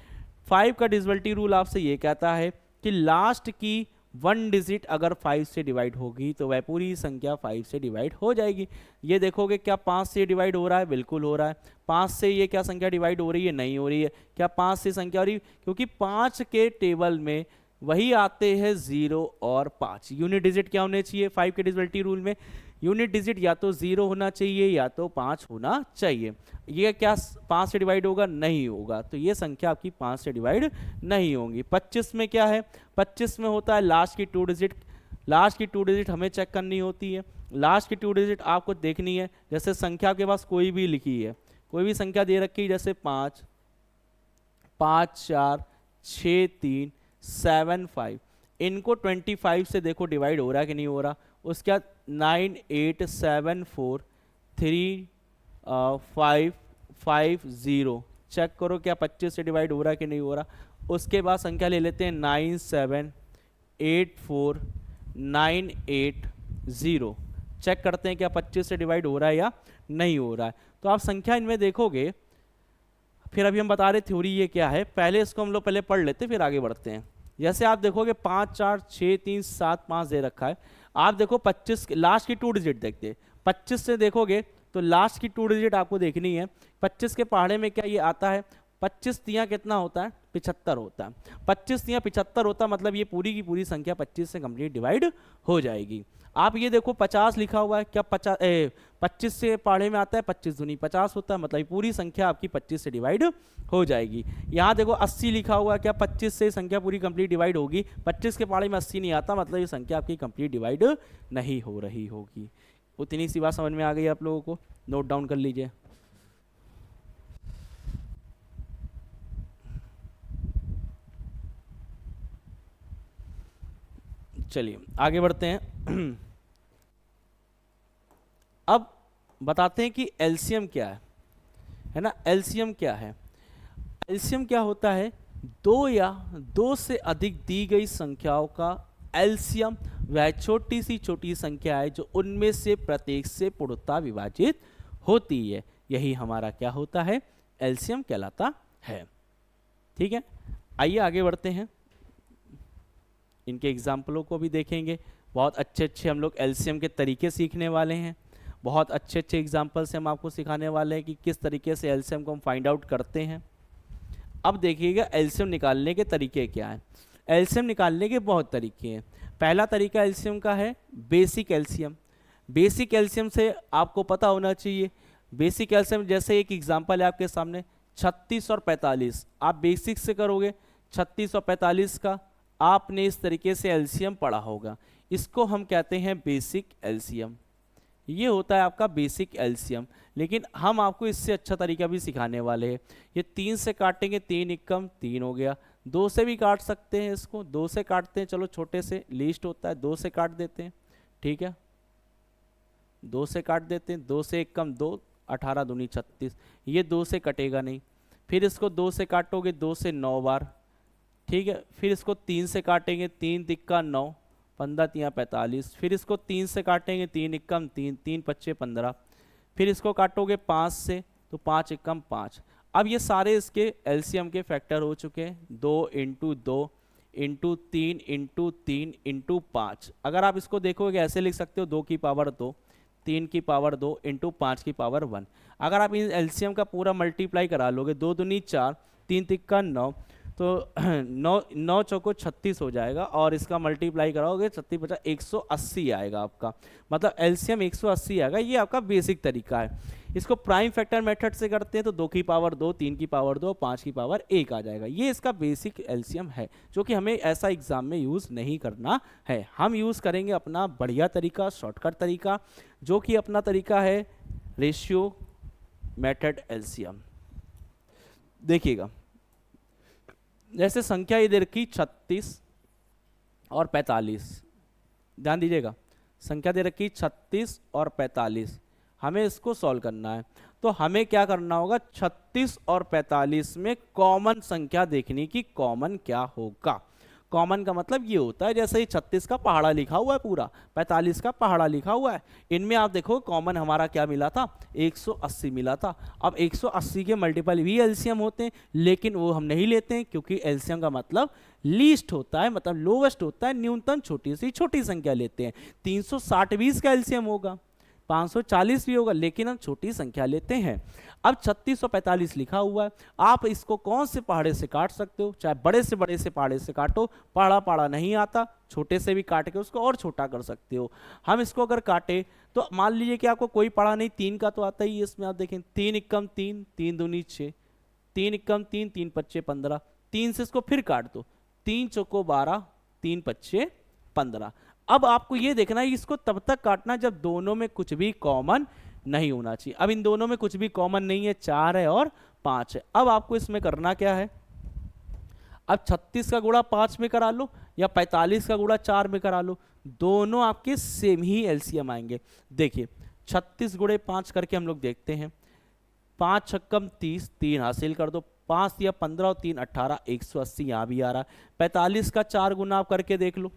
5 का डिविजिबिलिटी रूल आपसे ये कहता है कि लास्ट की 1 डिजिट अगर 5 से डिवाइड होगी तो वह पूरी संख्या 5 से डिवाइड हो जाएगी। ये देखोगे क्या 5 से डिवाइड हो रहा है, बिल्कुल हो रहा है। 5 से ये क्या संख्या डिवाइड हो रही है, नहीं हो रही है। क्या 5 से संख्या हो रही है, क्योंकि 5 के टेबल में वही आते हैं 0 और 5। यूनिट डिजिट क्या होने चाहिए 5 के डिविजिबिलिटी रूल में, यूनिट डिजिट या तो 0 होना चाहिए या तो 5 होना चाहिए। ये क्या 5 से डिवाइड होगा, नहीं होगा, तो ये संख्या आपकी 5 से डिवाइड नहीं होगी। 25 में क्या है, 25 में होता है लास्ट की 2 डिजिट, लास्ट की 2 डिजिट हमें चेक करनी होती है। लास्ट की 2 डिजिट आपको देखनी है, जैसे संख्या के पास कोई भी लिखी है, कोई भी संख्या दे रखी है, जैसे 5 5 4 6 3 7 5, इनको 25 से देखो डिवाइड हो रहा है कि नहीं हो रहा। उसके बाद 9874350 चेक करो क्या 25 से डिवाइड हो रहा है कि नहीं हो रहा। उसके बाद संख्या ले लेते हैं 9784980, चेक करते हैं क्या 25 से डिवाइड हो रहा है या नहीं हो रहा है। तो आप संख्या इनमें देखोगे, फिर अभी हम बता रहे थ्योरी ये क्या है, पहले इसको हम लोग पहले पढ़ लेते फिर आगे बढ़ते हैं। जैसे आप देखोगे 5 4 6 3 7 5 दे रखा है, आप देखो 25 लास्ट की 2 डिजिट देखते हैं। 25 से देखोगे तो लास्ट की 2 डिजिट आपको देखनी है। 25 के पहाड़े में क्या ये आता है, 25 तियां कितना होता है 75 होता है। 25 या 75 होता मतलब ये पूरी की पूरी संख्या 25 से कंप्लीट डिवाइड हो जाएगी। आप ये देखो 50 लिखा हुआ है, क्या 25 से पहाड़े में आता है, 25 दूनी 50 होता है, मतलब ये पूरी संख्या आपकी 25 से डिवाइड हो जाएगी। यहाँ देखो 80 लिखा हुआ है, क्या 25 से संख्या पूरी कंप्लीट डिवाइड होगी, 25 के पहाड़े में 80 नहीं आता, मतलब ये संख्या आपकी कंप्लीट डिवाइड नहीं हो रही होगी। उतनी सी बात समझ में आ गई आप लोगों को, नोट डाउन कर लीजिए। चलिए आगे बढ़ते हैं। अब बताते हैं कि एलसीएम क्या है ना। एलसीएम क्या है? एलसीएम क्या होता है? दो या दो से अधिक दी गई संख्याओं का एलसीएम वह छोटी सी छोटी संख्या है जो उनमें से प्रत्येक से पूर्णतः विभाजित होती है। यही हमारा क्या होता है? एलसीएम कहलाता है। ठीक है, आइए आगे बढ़ते हैं, इनके एग्जाम्पलों को भी देखेंगे। बहुत अच्छे अच्छे हम लोग एलसीएम के तरीके सीखने वाले हैं। बहुत अच्छे अच्छे एग्जाम्पल से हम आपको सिखाने वाले हैं कि किस तरीके से एलसीएम को हम फाइंड आउट करते हैं। अब देखिएगा एलसीएम निकालने के तरीके क्या हैं। एलसीएम निकालने के बहुत तरीके हैं। पहला तरीका एलसीएम का है बेसिक एलसीएम। बेसिक एलसीएम से आपको पता होना चाहिए। बेसिक एलसीएम जैसे एक एग्जाम्पल है आपके सामने, 36 और 45। आप बेसिक से करोगे 36 और 45 का, आपने इस तरीके से एलसीएम पढ़ा होगा। इसको हम कहते हैं बेसिक एलसीएम। ये होता है आपका बेसिक एलसीएम। लेकिन हम आपको इससे अच्छा तरीका भी सिखाने वाले हैं। ये 3 से काटेंगे, 3 एकम 3 हो गया। 2 से भी काट सकते हैं इसको, 2 से काटते हैं, चलो छोटे से लीस्ट होता है, 2 से काट देते हैं। ठीक है, 2 से काट देते हैं, 2 से एकम 2, 18 दूनी 36। ये 2 से कटेगा नहीं। फिर इसको 2 से काटोगे, 2 से 9 बार। ठीक है, फिर इसको 3 से काटेंगे, 3 तिक्का 9, 15 तिया 45। फिर इसको 3 से काटेंगे, 3 एकम 3, 3 पच्चे 15। फिर इसको काटोगे 5 से, तो 5 एकम 5। अब ये सारे इसके एलसीएम के फैक्टर हो चुके हैं। 2 इंटू 2 इंटू 3 इंटू 3 इंटू 5। अगर आप इसको देखोगे ऐसे लिख सकते हो, 2 की पावर 2, 3 की पावर 2 इंटू 5 की पावर 1। अगर आप इन एलसीएम का पूरा मल्टीप्लाई करा लोगे, 2 दूनी 4, 3 तिक्का 9, तो 9 चौको 36 हो जाएगा। और इसका मल्टीप्लाई कराओगे 36 50 180 आएगा आपका, मतलब एलसीएम 180 आएगा। ये आपका बेसिक तरीका है। इसको प्राइम फैक्टर मेथड से करते हैं तो 2 की पावर 2, 3 की पावर 2, 5 की पावर 1 आ जाएगा। ये इसका बेसिक एलसीएम है, जो कि हमें ऐसा एग्जाम में यूज़ नहीं करना है। हम यूज़ करेंगे अपना बढ़िया तरीका, शॉर्टकट तरीका, जो कि अपना तरीका है रेशियो मेथड एलसीएम। देखिएगा, जैसे संख्या ये दे रखी 36 और 45। ध्यान दीजिएगा, संख्या दे रखी 36 और 45। हमें इसको सॉल्व करना है, तो हमें क्या करना होगा? 36 और 45 में कॉमन संख्या देखनी कि कॉमन क्या होगा। कॉमन का मतलब ये होता है, जैसे ही 36 का पहाड़ा लिखा हुआ है पूरा, 45 का पहाड़ा लिखा हुआ है, इनमें आप देखो कॉमन हमारा क्या मिला था? 180 मिला था। अब 180 के मल्टीपल भी एलसीएम होते हैं, लेकिन वो हम नहीं लेते हैं, क्योंकि एलसीएम का मतलब लीस्ट होता है, मतलब लोवेस्ट होता है, न्यूनतम छोटी सी छोटी संख्या लेते हैं। 360 भी इसका एलसीएम होगा, 540 भी होगा, लेकिन हम छोटी संख्या लेते हैं। अब 36 और 45 लिखा हुआ है, आप इसको कौन से पहाड़े से काट सकते हो? चाहे बड़े से पहाड़े से काटो, पहाड़ा नहीं आता, छोटे से भी काट के उसको और छोटा कर सकते हो। हम इसको अगर काटे तो मान लीजिए कि आपको कोई पहाड़ा नहीं, 3 का तो आता ही है इसमें। आप देखें 3 एकम 3, 3 दूनी 6, 3 एकम 3, 3 पच्चे 15। 3 से इसको फिर काट दो, 3 चौको 12, 3 पच्चे 15। अब आपको ये देखना है, इसको तब तक काटना जब दोनों में कुछ भी कॉमन नहीं होना चाहिए। अब इन दोनों में कुछ भी कॉमन नहीं है, 4 है और 5 है। अब आपको इसमें करना क्या है? अब 36 का गुणा 5 में करा लो या 45 का गुणा 4 में करा लो, दोनों आपके सेम ही एलसीएम आएंगे। देखिए 36 गुणे 5 करके हम लोग देखते हैं। 5 छक्कम 30, 3 हासिल कर दो, 5 या 15 और 3 18, 180 यहाँ भी आ रहा है। 45 का 4 गुना आप करके देख लो,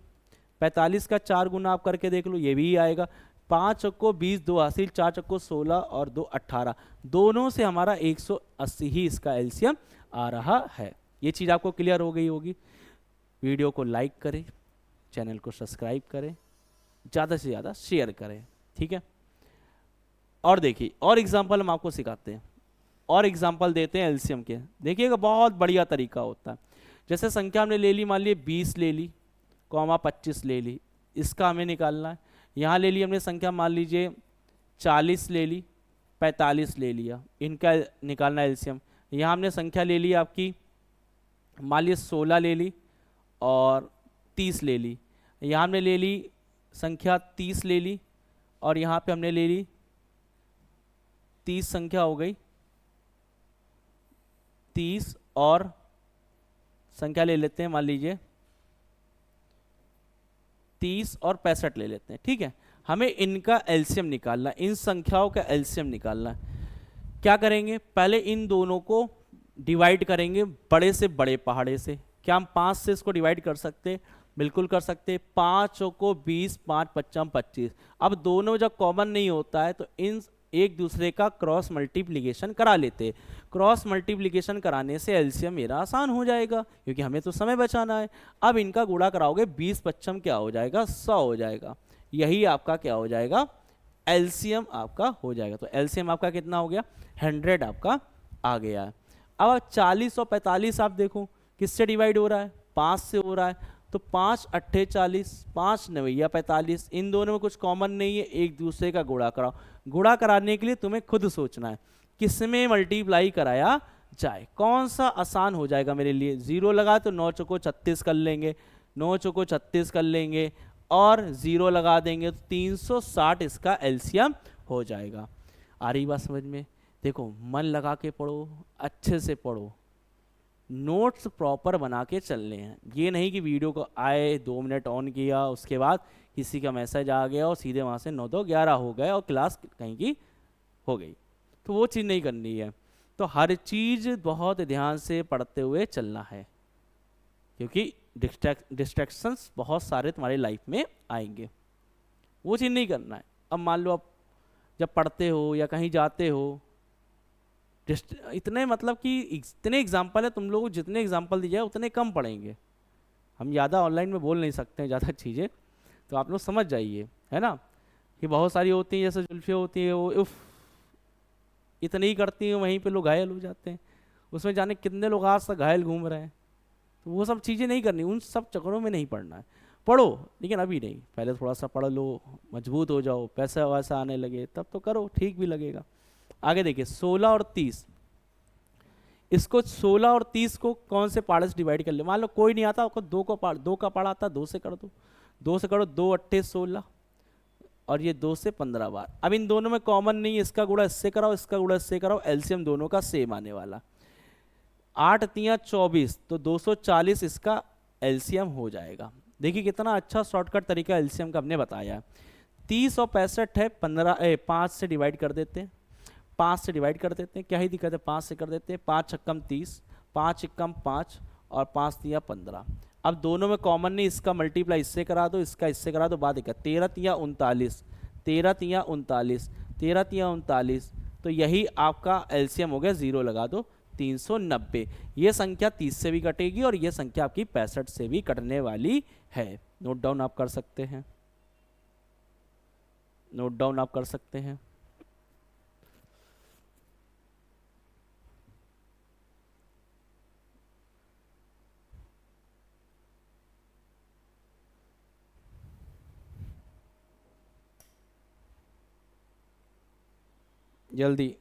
45 का 4 गुना आप करके देख लो, ये भी आएगा। 5 चक्को 20, 2 हासिल, 4 चक्को 16 और 2 18, दोनों से हमारा 180 ही इसका एलसीएम आ रहा है। ये चीज़ आपको क्लियर हो गई होगी। वीडियो को लाइक करें, चैनल को सब्सक्राइब करें, ज़्यादा से ज़्यादा शेयर करें, ठीक है। और देखिए और एग्जाम्पल हम आपको सिखाते हैं, और एग्जाम्पल देते हैं एलसीएम के। देखिएगा बहुत बढ़िया तरीका होता है। जैसे संख्या हमने ले ली, मान लीजिए 20 ले ली, कॉमा 25 ले ली, इसका हमें निकालना है। यहाँ ले ली हमने संख्या, मान लीजिए 40 ले ली, 45 ले लिया, इनका निकालना है एलसीएम। यहाँ हमने संख्या ले ली आपकी, मान लीजिए 16 ले ली और 30 ले ली। यहाँ हमने ले ली संख्या 30 ले ली और यहाँ पे हमने ले ली 30 संख्या हो गई, 30 और संख्या ले लेते हैं, मान लीजिए 30 और 65 ले लेते हैं। ठीक है, हमें इनका एलसीएम निकालना, इन संख्याओं का एलसीएम निकालना है। क्या करेंगे, पहले इन दोनों को डिवाइड करेंगे बड़े से बड़े पहाड़े से। क्या हम 5 से इसको डिवाइड कर सकते हैं? बिल्कुल कर सकते हैं। 5 को 20, 5 पच्चम 25। अब दोनों जब कॉमन नहीं होता है तो इन एक दूसरे का क्रॉस मल्टीप्लिकेशन करा लेते। क्रॉस मल्टीप्लिकेशन कराने से एलसीएम मेरा आसान हो जाएगा, क्योंकि हमें तो समय बचाना है। अब इनका गुणा कराओगे, 20 पच्चम क्या हो जाएगा, 100 हो जाएगा। यही आपका क्या हो जाएगा, एलसीएम आपका हो जाएगा। तो एलसीएम आपका कितना हो गया, 100 आपका आ गया है। अब 40 और 45 आप देखो किससे डिवाइड हो रहा है, 5 से हो रहा है। तो 5 अट्ठे 40, 5 नवैया 45, इन दोनों में कुछ कॉमन नहीं है, एक दूसरे का गुणा कराओ। गुणा कराने के लिए तुम्हें खुद सोचना है किसमें मल्टीप्लाई कराया जाए, कौन सा आसान हो जाएगा मेरे लिए। 0 लगा तो 9 चौको 36 कर लेंगे, 9 चौको 36 कर लेंगे और 0 लगा देंगे तो 360 इसका एलसीएम हो जाएगा। आ रही बात समझ में? देखो मन लगा के पढ़ो, अच्छे से पढ़ो, नोट्स प्रॉपर बना के चलने हैं। ये नहीं कि वीडियो को आए 2 मिनट ऑन किया, उसके बाद किसी का मैसेज आ गया और सीधे वहाँ से 9 2 11 हो गए और क्लास कहीं की हो गई, तो वो चीज़ नहीं करनी है। तो हर चीज़ बहुत ध्यान से पढ़ते हुए चलना है, क्योंकि डिस्ट्रैक्शंस बहुत सारे तुम्हारी लाइफ में आएंगे, वो चीज़ नहीं करना है। अब मान लो आप जब पढ़ते हो या कहीं जाते हो, इतने मतलब कि इतने एग्जाम्पल है, तुम लोग को जितने एग्जाम्पल दिए उतने कम पढ़ेंगे। हम ज़्यादा ऑनलाइन में बोल नहीं सकते हैं ज़्यादा चीज़ें, तो आप लोग समझ जाइए, है ना। कि बहुत सारी होती हैं, जैसे जुल्फियाँ होती हैं, वो उफ इतनी ही करती हैं, वहीं पे लोग घायल हो जाते हैं। उसमें जाने कितने लोग आज तक घायल घूम रहे हैं। तो वो सब चीज़ें नहीं करनी, उन सब चक्करों में नहीं पढ़ना है। पढ़ो लेकिन अभी नहीं, पहले थोड़ा सा पढ़ लो, मजबूत हो जाओ, पैसा वैसा आने लगे तब तो करो, ठीक भी लगेगा। आगे देखिए 16 और 30, इसको 16 और 30 को कौन से पाड़े से डिवाइड कर ले। मान लो कोई नहीं आता आपको, 2 का पाड़ा आता, 2 से कर दो, 2 से करो, 2 अट्ठे 16 और ये 2 से 15 बार। अब इन दोनों में कॉमन नहीं है, इसका गुणा इससे कराओ, इसका गुणा इससे कराओ, एलसीएम दोनों का सेम आने वाला। 8 तियां 24, तो 240 इसका एलसीएम हो जाएगा। देखिए कितना अच्छा शॉर्टकट तरीका एलसीएम का हमने बताया। 30 और 65 है, 5 से डिवाइड कर देते हैं, 5 से डिवाइड कर देते हैं, क्या ही दिक्कत है, 5 से कर देते हैं। 5 छक्कम 30, 5 एकम 5 और 5 तिया 15। अब दोनों में कॉमन नहीं, इसका मल्टीप्लाई इससे करा दो, इसका इससे करा दो, बाद 13 तिया 39, 13 तिया 39, 13 तिया 39, तो यही आपका एलसीएम हो गया। 0 लगा दो, 390। ये संख्या 30 से भी कटेगी और ये संख्या आपकी 65 से भी कटने वाली है। नोट डाउन आप कर सकते हैं, नोट डाउन आप कर सकते हैं। जल्दी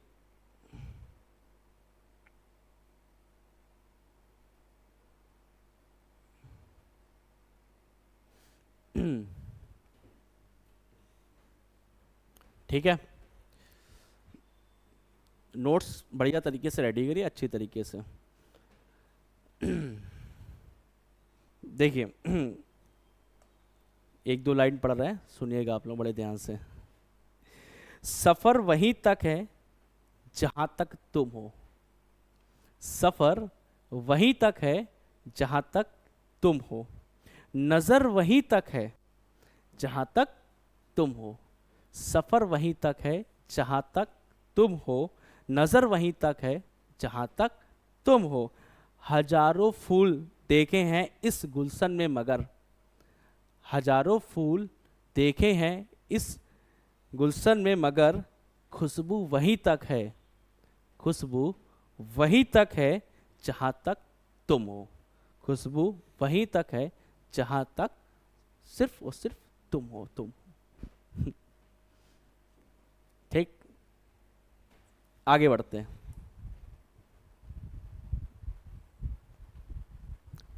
ठीक है, नोट्स बढ़िया तरीके से रेडी करिए, अच्छी तरीके से। देखिए 1-2 लाइन पढ़ रहे हैं, सुनिएगा आप लोग बड़े ध्यान से। सफर वहीं तक है जहां तक तुम हो, सफर वहीं तक है जहां तक तुम हो, नजर वहीं तक है जहां तक तुम हो, सफर वहीं तक है जहां तक तुम हो, नजर वहीं तक है जहां तक तुम हो। हजारों फूल देखे हैं इस गुलशन में मगर, हजारों फूल देखे हैं इस गुलशन में मगर, खुशबू वहीं तक है, खुशबू वहीं तक है जहां तक तुम हो, खुशबू वहीं तक है जहां तक सिर्फ और सिर्फ तुम हो, तुम। ठीक, आगे बढ़ते हैं।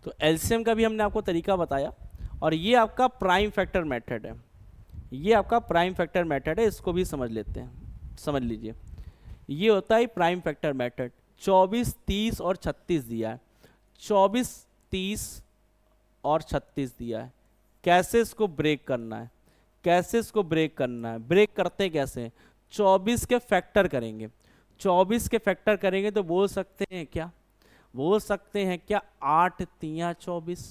तो एलसीएम का भी हमने आपको तरीका बताया, और ये आपका प्राइम फैक्टर मेथड है, ये आपका प्राइम फैक्टर मेथड है, इसको भी समझ लेते हैं, समझ लीजिए। ये होता है प्राइम फैक्टर मेथड। 24, 30 और 36 दिया है, 24, 30 और 36 दिया है। कैसे इसको ब्रेक करना है, कैसे इसको ब्रेक करना है, ब्रेक करते कैसे हैं? 24 के फैक्टर करेंगे, 24 के फैक्टर करेंगे तो बोल सकते हैं क्या, बोल सकते हैं क्या 8 तिया 24,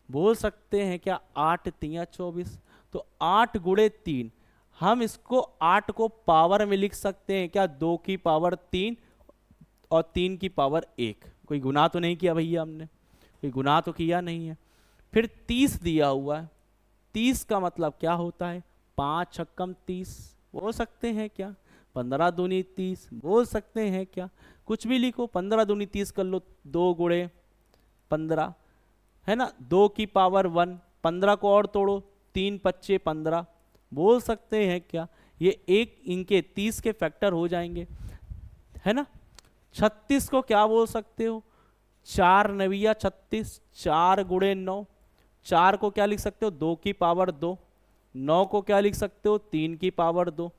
बोल सकते हैं क्या 8 तिया 24। तो 8 गुणे 3, हम इसको 8 को पावर में लिख सकते हैं क्या, 2 की पावर 3 और 3 की पावर 1। कोई गुनाह तो नहीं किया भैया हमने, कोई गुनाह तो किया नहीं है। फिर 30 दिया हुआ है, 30 का मतलब क्या होता है, 5 छक्कम 30, बोल सकते हैं क्या 15 दूनी 30, बोल सकते हैं क्या कुछ भी लिखो, 15 दूनी 30 कर लो, 2 गुणे 15 है ना, 2 की पावर 1, 15 को और तोड़ो, 3 पच्चे 15, बोल सकते हैं क्या ये एक इनके 30 के फैक्टर हो जाएंगे, है ना। 36 को क्या बोल सकते हो, 4 नविया 36, 4 गुणे 9, 4 को क्या लिख सकते हो 2 की पावर 2, 9 को क्या लिख सकते हो 3 की पावर 2।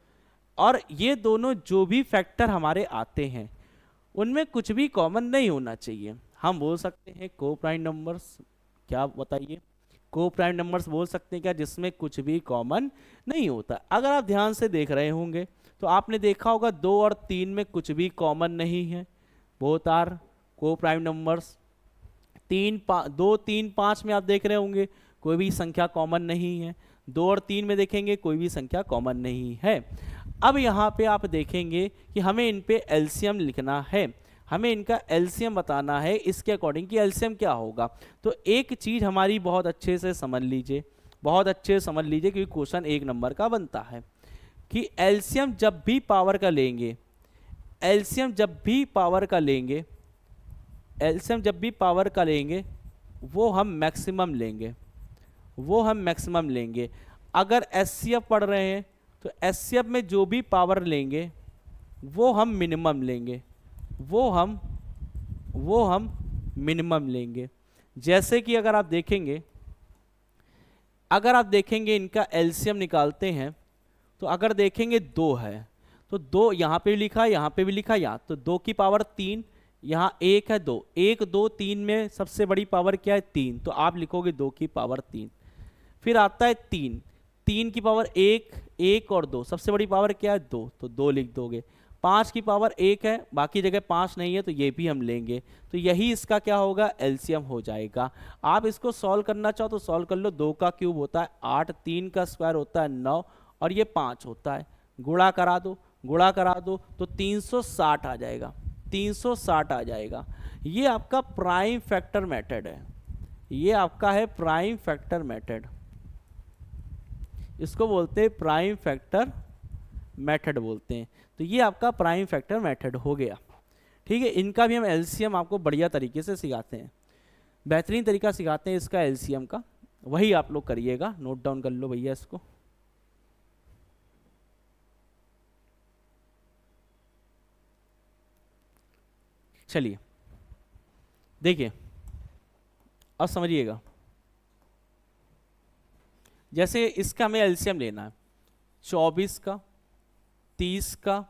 और ये दोनों जो भी फैक्टर हमारे आते हैं उनमें कुछ भी कॉमन नहीं होना चाहिए। हम बोल सकते हैं को प्राइम नंबर्स, क्या बताइए, को प्राइम नंबर्स बोल सकते हैं क्या जिसमें कुछ भी कॉमन नहीं होता। अगर आप ध्यान से देख रहे होंगे तो आपने देखा होगा 2 और 3 में कुछ भी कॉमन नहीं है, बोथ आर को प्राइम नंबर्स। 2, 3, 5 में आप देख रहे होंगे कोई भी संख्या कॉमन नहीं है, 2 और 3 में देखेंगे कोई भी संख्या कॉमन नहीं है। अब यहाँ पे आप देखेंगे कि हमें इन पे एलसीएम लिखना है, हमें इनका एलसीएम बताना है, इसके अकॉर्डिंग कि एलसीएम क्या होगा। तो एक चीज़ हमारी बहुत अच्छे से समझ लीजिए, बहुत अच्छे से समझ लीजिए, क्योंकि क्वेश्चन 1 नंबर का बनता है कि एलसीएम जब भी पावर का लेंगे, एलसीएम जब भी पावर का लेंगे, एलसीएम जब भी पावर का लेंगे वो हम मैक्सिमम लेंगे, वो हम मैक्सिमम लेंगे। अगर एचसीएफ पढ़ रहे हैं तो एचसीएफ में जो भी पावर लेंगे वो हम मिनिमम लेंगे, वो हम मिनिमम लेंगे। जैसे कि अगर आप देखेंगे, अगर आप देखेंगे इनका एलसीएम निकालते हैं तो अगर देखेंगे 2 है तो 2 यहाँ पे भी लिखा, यहाँ पे भी लिखा, यहाँ तो 2 की पावर 3, यहाँ 1 है 2, 1 2 3 में सबसे बड़ी पावर क्या है 3, तो आप लिखोगे 2 की पावर 3। फिर आता है 3, 3 की पावर 1, 1 और 2, सबसे बड़ी पावर क्या है 2, तो 2 लिख दोगे। 5 की पावर 1 है, बाकी जगह 5 नहीं है तो ये भी हम लेंगे, तो यही इसका क्या होगा एलसीएम हो जाएगा। आप इसको सॉल्व करना चाहो तो सॉल्व कर लो, 2 का क्यूब होता है 8, 3 का स्क्वायर होता है 9 और ये 5 होता है, गुणा करा दो, गुणा करा दो तो 360 आ जाएगा, 360 आ जाएगा। ये आपका प्राइम फैक्टर मेथड है, ये आपका है प्राइम फैक्टर मेथड, इसको बोलते हैं प्राइम फैक्टर मेथड बोलते हैं। तो ये आपका प्राइम फैक्टर मेथड हो गया, ठीक है। इनका भी हम एलसीएम आपको बढ़िया तरीके से सिखाते हैं, बेहतरीन तरीका सिखाते हैं इसका एलसीएम का, वही आप लोग करिएगा, नोट डाउन कर लो भैया इसको। चलिए देखिए अब समझिएगा, जैसे इसका हमें एलसीएम लेना है 24 का, 30 का,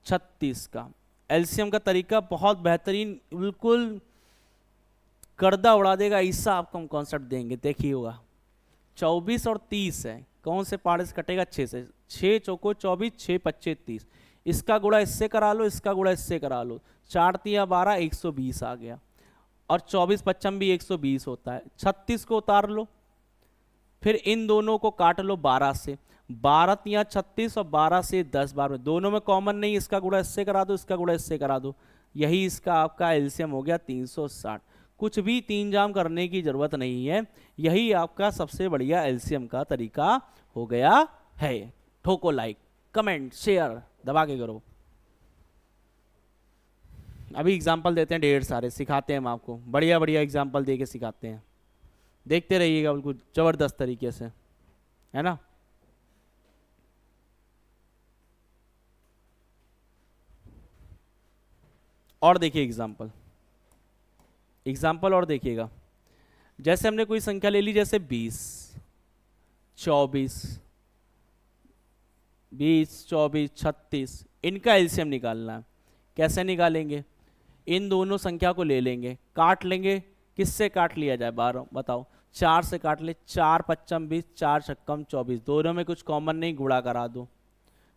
36 का। एलसीएम का तरीका बहुत बेहतरीन, बिल्कुल गर्दा उड़ा देगा, ऐसा आपको हम कॉन्सेप्ट देंगे, देखिए होगा। 24 और 30 है, कौन से पार्ट से कटेगा 6 से, 6 चौको 24, 6 पच्चे 30, इसका गुणा इससे करा लो, इसका गुणा इससे करा लो, 4 तिया 12, 120 आ गया। और 24 पच्चम भी 120 होता है। 36 को उतार लो, फिर इन दोनों को काट लो 12 से, 12 तिया 36 और 12 से 10 12, दोनों में कॉमन नहीं, इसका गुणा इससे करा दो, इसका गुणा इससे करा दो, यही इसका आपका एलसीएम हो गया 360। कुछ भी तीन जाम करने की जरूरत नहीं है, यही आपका सबसे बढ़िया एलसीएम का तरीका हो गया है। ठोको लाइक, कमेंट, शेयर दबा के करो। अभी एग्जाम्पल देते हैं, ढेर सारे सिखाते हैं हम आपको, बढ़िया बढ़िया एग्जाम्पल दे के सिखाते हैं, देखते रहिएगा बिल्कुल जबरदस्त तरीके से, है ना। और देखिए एग्जाम्पल, एग्जाम्पल और देखिएगा, जैसे हमने कोई संख्या ले ली, जैसे 20, 24, 20, 24, 36, इनका एलसीएम निकालना है। कैसे निकालेंगे? इन दोनों संख्या को ले लेंगे, काट लेंगे, किससे काट लिया जाए 12, बताओ, 4 से काट ले, 4 पच्चम 20, 4 छक्कम 24, दोनों में कुछ कॉमन नहीं, गुणा करा दो,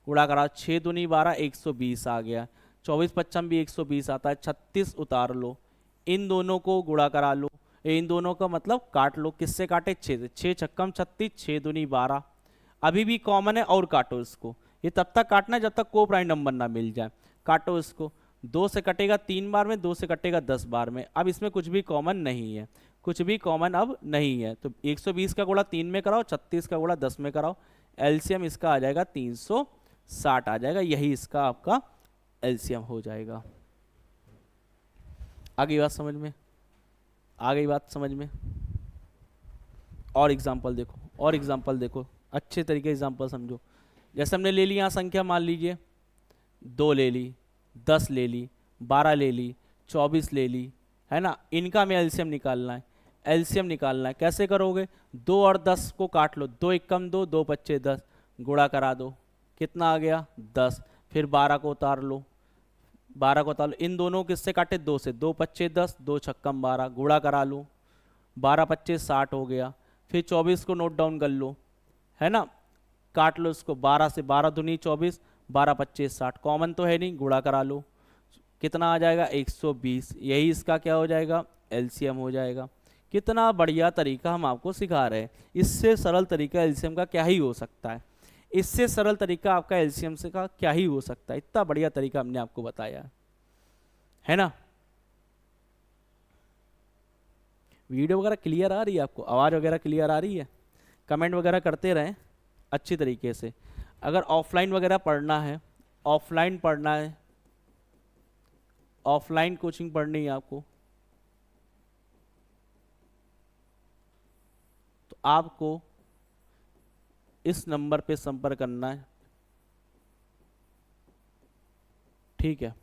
गुणा करा, 6 दूनी 12, 120 आ गया, 24 पच्चम भी 120 आता है, 36 उतार लो, इन दोनों को गुणा करा लो, इन दोनों का मतलब काट लो, किससे काटे? 6 से, 6 छक्कम 36, 6 दूनी 12, अभी भी कॉमन है और काटो इसको, ये तब तक काटना है जब तक को प्राइम नंबर ना मिल जाए, काटो इसको, 2 से कटेगा 3 बार में, 2 से कटेगा 10 बार में, अब इसमें कुछ भी कॉमन नहीं है, कुछ भी कॉमन अब नहीं है, तो 120 का गुणा 3 में कराओ, 36 का गुणा 10 में कराओ, एलसीएम इसका आ जाएगा 360 आ जाएगा, यही इसका आपका एलसीएम हो जाएगा। आ गई बात समझ में? आ गई बात समझ में? और एग्जाम्पल देखो, और एग्जाम्पल देखो, अच्छे तरीके एग्जाम्पल समझो। जैसे हमने ले ली यहाँ संख्या, मान लीजिए 2 ले ली, 10 ले ली, 12 ले ली, 24 ले ली, है ना, इनका हमें एलसीएम निकालना है। एलसीएम निकालना है, कैसे करोगे? 2 और 10 को काट लो, 2 एकम 2, 2 पच्चे 10, गुणा करा दो, कितना आ गया? 10, फिर 12 को उतार लो, 12 को उतार लो, इन दोनों किससे काटे? 2 से, 2 पच्चे 10, 2 छक्कम 12, गुणा करा लो, 12 पच्चे 60 हो गया, फिर 24 को नोट डाउन कर लो, है ना, काट लो इसको, 12 से, 12 दूनी 24, 12 पच्चे 60, कॉमन तो है नहीं, गुणा करा लो, कितना आ जाएगा? 120, यही इसका क्या हो जाएगा? एलसीएम हो जाएगा। कितना बढ़िया तरीका हम आपको सिखा रहे हैं, इससे सरल तरीका एलसीएम का क्या ही हो सकता है, इससे सरल तरीका आपका एलसीएम से का क्या ही हो सकता है, इतना बढ़िया तरीका हमने आपको बताया है ना। वीडियो वगैरह क्लियर आ रही है आपको? आवाज़ वगैरह क्लियर आ रही है? कमेंट वगैरह करते रहें अच्छी तरीके से। अगर ऑफलाइन वगैरह पढ़ना है, ऑफलाइन पढ़ना है, ऑफलाइन कोचिंग पढ़नी है आपको, तो आपको इस नंबर पे संपर्क करना है, ठीक है।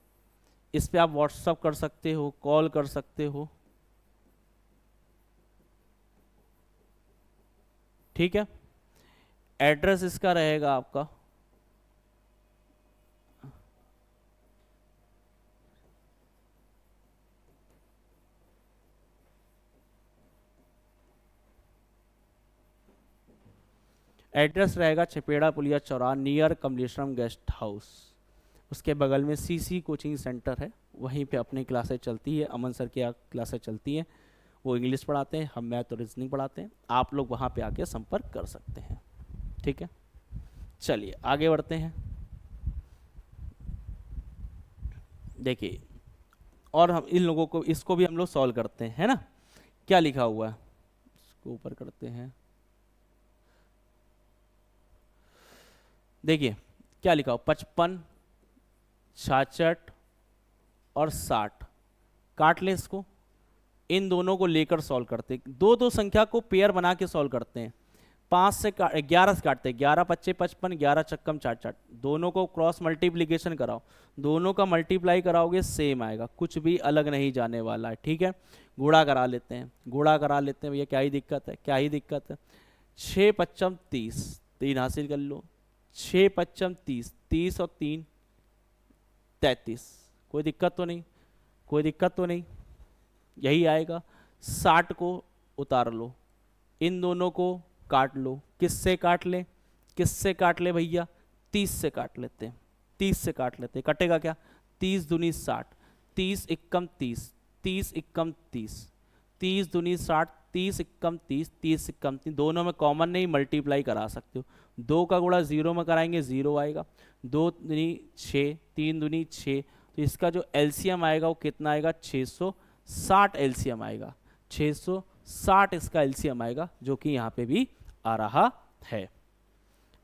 इस पे आप व्हाट्सअप कर सकते हो, कॉल कर सकते हो, ठीक है। एड्रेस इसका रहेगा आपका एड्रेस रहेगा छपेड़ा पुलिया चौराहा, नियर कमलेश्वरम गेस्ट हाउस, उसके बगल में सीसी कोचिंग सेंटर है, वहीं पे अपनी क्लासेस चलती है, अमन सर की क्लासेस चलती हैं, वो इंग्लिश पढ़ाते हैं, हम मैथ और रीजनिंग पढ़ाते हैं, आप लोग वहाँ पे आके संपर्क कर सकते हैं, ठीक है। चलिए आगे बढ़ते हैं, देखिए, और हम इन लोगों को, इसको भी हम लोग सॉल्व करते हैं, है ना। क्या लिखा हुआ है, इसको ऊपर करते हैं, देखिए क्या लिखा हो, 55, 66 और 60, काट ले इसको, इन दोनों को लेकर सॉल्व करते हैं, दो दो संख्या को पेयर बना के सॉल्व करते हैं, 5 से 11 से काटते हैं, 11 पच्चे 55, 11 छक्कम 60, दोनों को क्रॉस मल्टीप्लीकेशन कराओ, दोनों का मल्टीप्लाई कराओगे सेम आएगा, कुछ भी अलग नहीं जाने वाला है, ठीक है। गुणा करा लेते हैं, गुणा करा लेते हैं भैया, क्या ही दिक्कत है, क्या ही दिक्कत है। 6 पच्चम 30, 3 हासिल कर लो, 6 पच्चम 30, 30 और 3 33, कोई दिक्कत तो नहीं, कोई दिक्कत तो नहीं, यही आएगा। 60 को उतार लो, इन दोनों को काट लो, किससे काट ले, किससे काट ले भैया, 30 से काट लेते हैं, 30 से काट लेते हैं, कटेगा क्या, 30 दूनी 60, 30 इक्कम 30, 30 इक्कम 30, 30 दूनी 60, 30 इक्कम 30, 30 इक्कम 30, दोनों में कॉमन नहीं, मल्टीप्लाई करा सकते हो, 2 का गुणा 0 में कराएंगे 0 आएगा, 2 दूनी 6, 3 दूनी 6, तो इसका जो एलसीएम आएगा वो कितना आएगा, 660 एलसीएम आएगा, 660 इसका एलसीएम आएगा, जो कि यहाँ पे भी आ रहा है।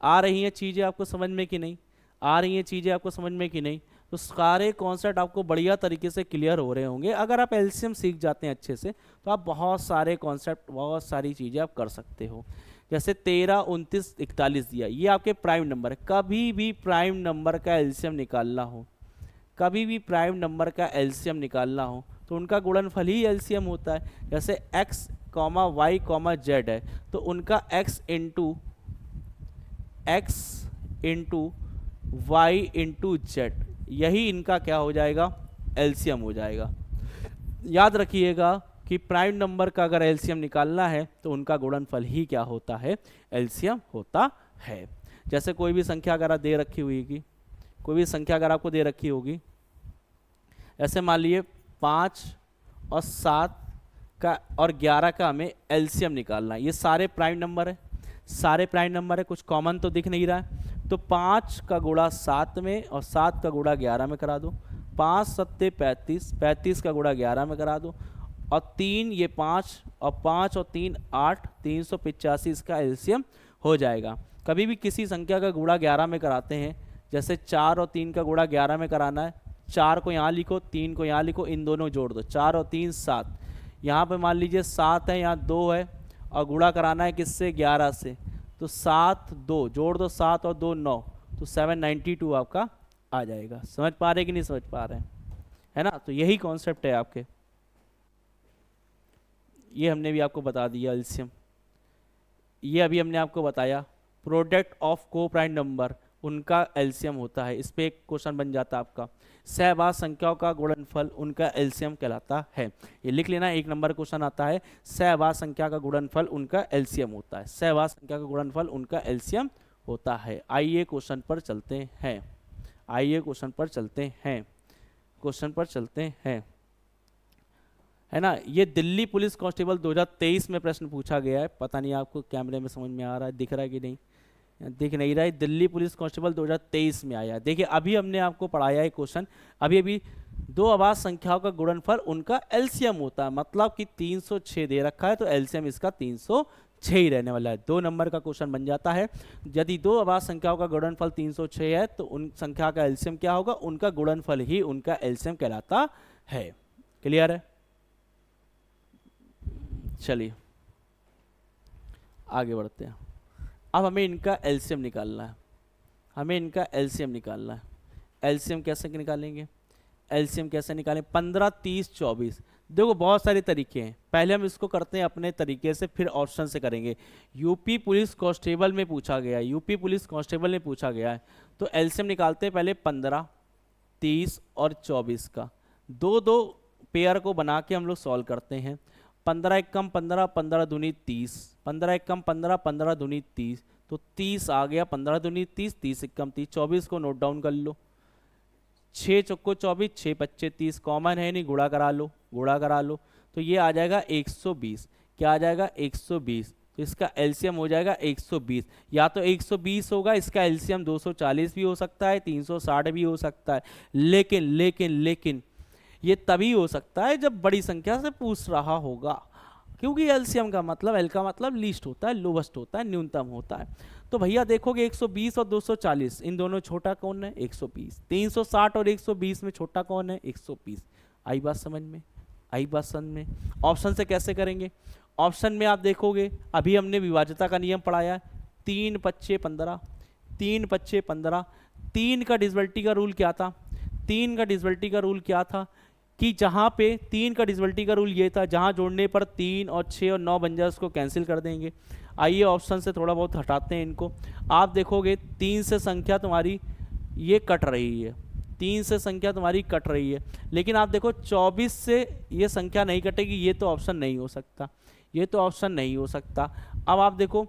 आ रही हैं चीज़ें आपको समझ में कि नहीं, आ रही हैं चीज़ें आपको समझ में कि नहीं, तो तो सारे कॉन्सेप्ट आपको बढ़िया तरीके से क्लियर हो रहे होंगे। अगर आप एलसीएम सीख जाते हैं अच्छे से तो आप बहुत सारे कॉन्सेप्ट, बहुत सारी चीज़ें आप कर सकते हो। जैसे 13, 29, 41 दिया, ये आपके प्राइम नंबर है। कभी भी प्राइम नंबर का एलसीएम निकालना हो, कभी भी प्राइम नंबर का एलसीएम निकालना हो तो उनका गुणनफल ही एलसीएम होता है। जैसे x, y, z है तो उनका x into y into Z, यही इनका क्या हो जाएगा, एलसीएम हो जाएगा। याद रखिएगा कि प्राइम नंबर का अगर एलसीएम निकालना है तो उनका गुणनफल ही क्या होता है, एलसीएम होता है। जैसे कोई भी संख्या अगर दे रखी हुई होगी, कोई भी संख्या अगर आपको दे रखी होगी, ऐसे मान लीजिए 5 और 7 का और 11 का हमें एलसीएम निकालना है। ये सारे प्राइम नंबर है, सारे प्राइम नंबर है, कुछ कॉमन तो दिख नहीं रहा है। तो 5 का गुणा 7 में और 7 का गुणा 11 में करा दो। 5 सत्ते 35, 35 का गुणा 11 में करा दो। और 3 ये 5 और 5 और 3 8, 385 इसका एलसीएम हो जाएगा। कभी भी किसी संख्या का गुणा 11 में कराते हैं, जैसे 4 और 3 का गुणा 11 में कराना है, 4 को यहाँ लिखो, 3 को यहाँ लिखो, इन दोनों जोड़ दो, 4 और 3 7। यहाँ पे मान लीजिए 7 है, यहाँ 2 है और गुणा कराना है किससे, 11 से, तो 7 2 जोड़ दो, 7 और 2 9, तो 792 आपका आ जाएगा। समझ पा रहे कि नहीं समझ पा रहे हैं, है ना। तो यही कॉन्सेप्ट है आपके, ये हमने भी आपको बता दिया एलसीएम। ये अभी हमने आपको बताया प्रोडक्ट ऑफ को प्राइम नंबर, उनका एलसीएम होता है। इस पे एक क्वेश्चन बन जाता है आपका, सहवाग संख्याओं का गुणनफल उनका एलसीएम कहलाता है। ये लिख लेना, एक नंबर क्वेश्चन आता है, सहवाग संख्या का गुणनफल उनका एलसीएम होता है। सहवाग संख्या का गुणनफल उनका एलसीएम होता है। आइए क्वेश्चन पर चलते हैं, आइए क्वेश्चन पर चलते हैं, क्वेश्चन पर चलते हैं, है ना। ये दिल्ली पुलिस कांस्टेबल 2023 में प्रश्न पूछा गया है। पता नहीं आपको कैमरे में समझ में आ रहा है, दिख रहा है कि नहीं, दिख नहीं रहा है। दिल्ली पुलिस कांस्टेबल 2023 में आया है। देखिए अभी हमने आपको पढ़ाया है क्वेश्चन, अभी दो आवाज संख्याओं का गुणनफल उनका एलसीएम होता है। मतलब कि 306 दे रखा है तो एलसीएम इसका 306 ही रहने वाला है। 2 नंबर का क्वेश्चन बन जाता है। यदि दो आवाज संख्याओं का गुणनफल 306 है तो उन संख्या का एलसीएम क्या होगा, उनका गुणनफल ही उनका एलसीएम कहलाता है। क्लियर है, चलिए आगे बढ़ते हैं। अब हमें इनका एलसीएम निकालना है, हमें इनका एलसीएम निकालना है। एलसीएम कैसे निकालेंगे, एलसीएम कैसे निकालें, 15 30 24। देखो बहुत सारे तरीके हैं, पहले हम इसको करते हैं अपने तरीके से, फिर ऑप्शन से करेंगे। यूपी पुलिस कांस्टेबल में पूछा गया है, यूपी पुलिस कांस्टेबल में पूछा गया है, तो एलसीएम निकालते हैं पहले 15 30 और 24 का। दो पेयर को बना के हम लोग सॉल्व करते हैं। 15 एक कम 15, 15 दूनी 30, 15 एक कम 15, 15 दूनी 30, तो 30 आ गया। 15 दूनी 30, 30 एक कम 30, 24 को नोट डाउन कर लो। 6 चौको 24, 6 पच्चे 30, कॉमन है नहीं, गुणा करा लो, गुणा करा लो, तो ये आ जाएगा 120। क्या आ जाएगा, 120। तो इसका एलसीएम हो जाएगा 120। या तो 120 होगा, इसका एलसीएम 240 भी हो सकता है, 360 भी हो सकता है। लेकिन लेकिन लेकिन ये तभी हो सकता है जब बड़ी संख्या से पूछ रहा होगा, क्योंकि एलसीएम का मतलब, एल का मतलब लीस्ट होता है, लोवेस्ट होता है, न्यूनतम होता है। तो भैया देखोगे 120 और 240, इन दोनों छोटा कौन है, 120। 360 और 120 में छोटा कौन है, 120। आई बात समझ में, आई बात समझ में। ऑप्शन से कैसे करेंगे, ऑप्शन में आप देखोगे अभी हमने विभाज्यता का नियम पढ़ाया है, 3 पच्चे 15, 3 पच्चे 15। 3 का डिविजिबिलिटी का रूल क्या था, 3 का डिविजिबिलिटी का रूल क्या था कि जहाँ पे 3 का डिविजिबिलिटी का रूल ये था, जहाँ जोड़ने पर 3 और 6 और 9 बन जाए उसको कैंसिल कर देंगे। आइए ऑप्शन से थोड़ा बहुत हटाते हैं इनको। आप देखोगे 3 से संख्या तुम्हारी ये कट रही है, 3 से संख्या तुम्हारी कट रही है, लेकिन आप देखो 24 से ये संख्या नहीं कटेगी, ये तो ऑप्शन नहीं हो सकता, ये तो ऑप्शन नहीं हो सकता। अब आप देखो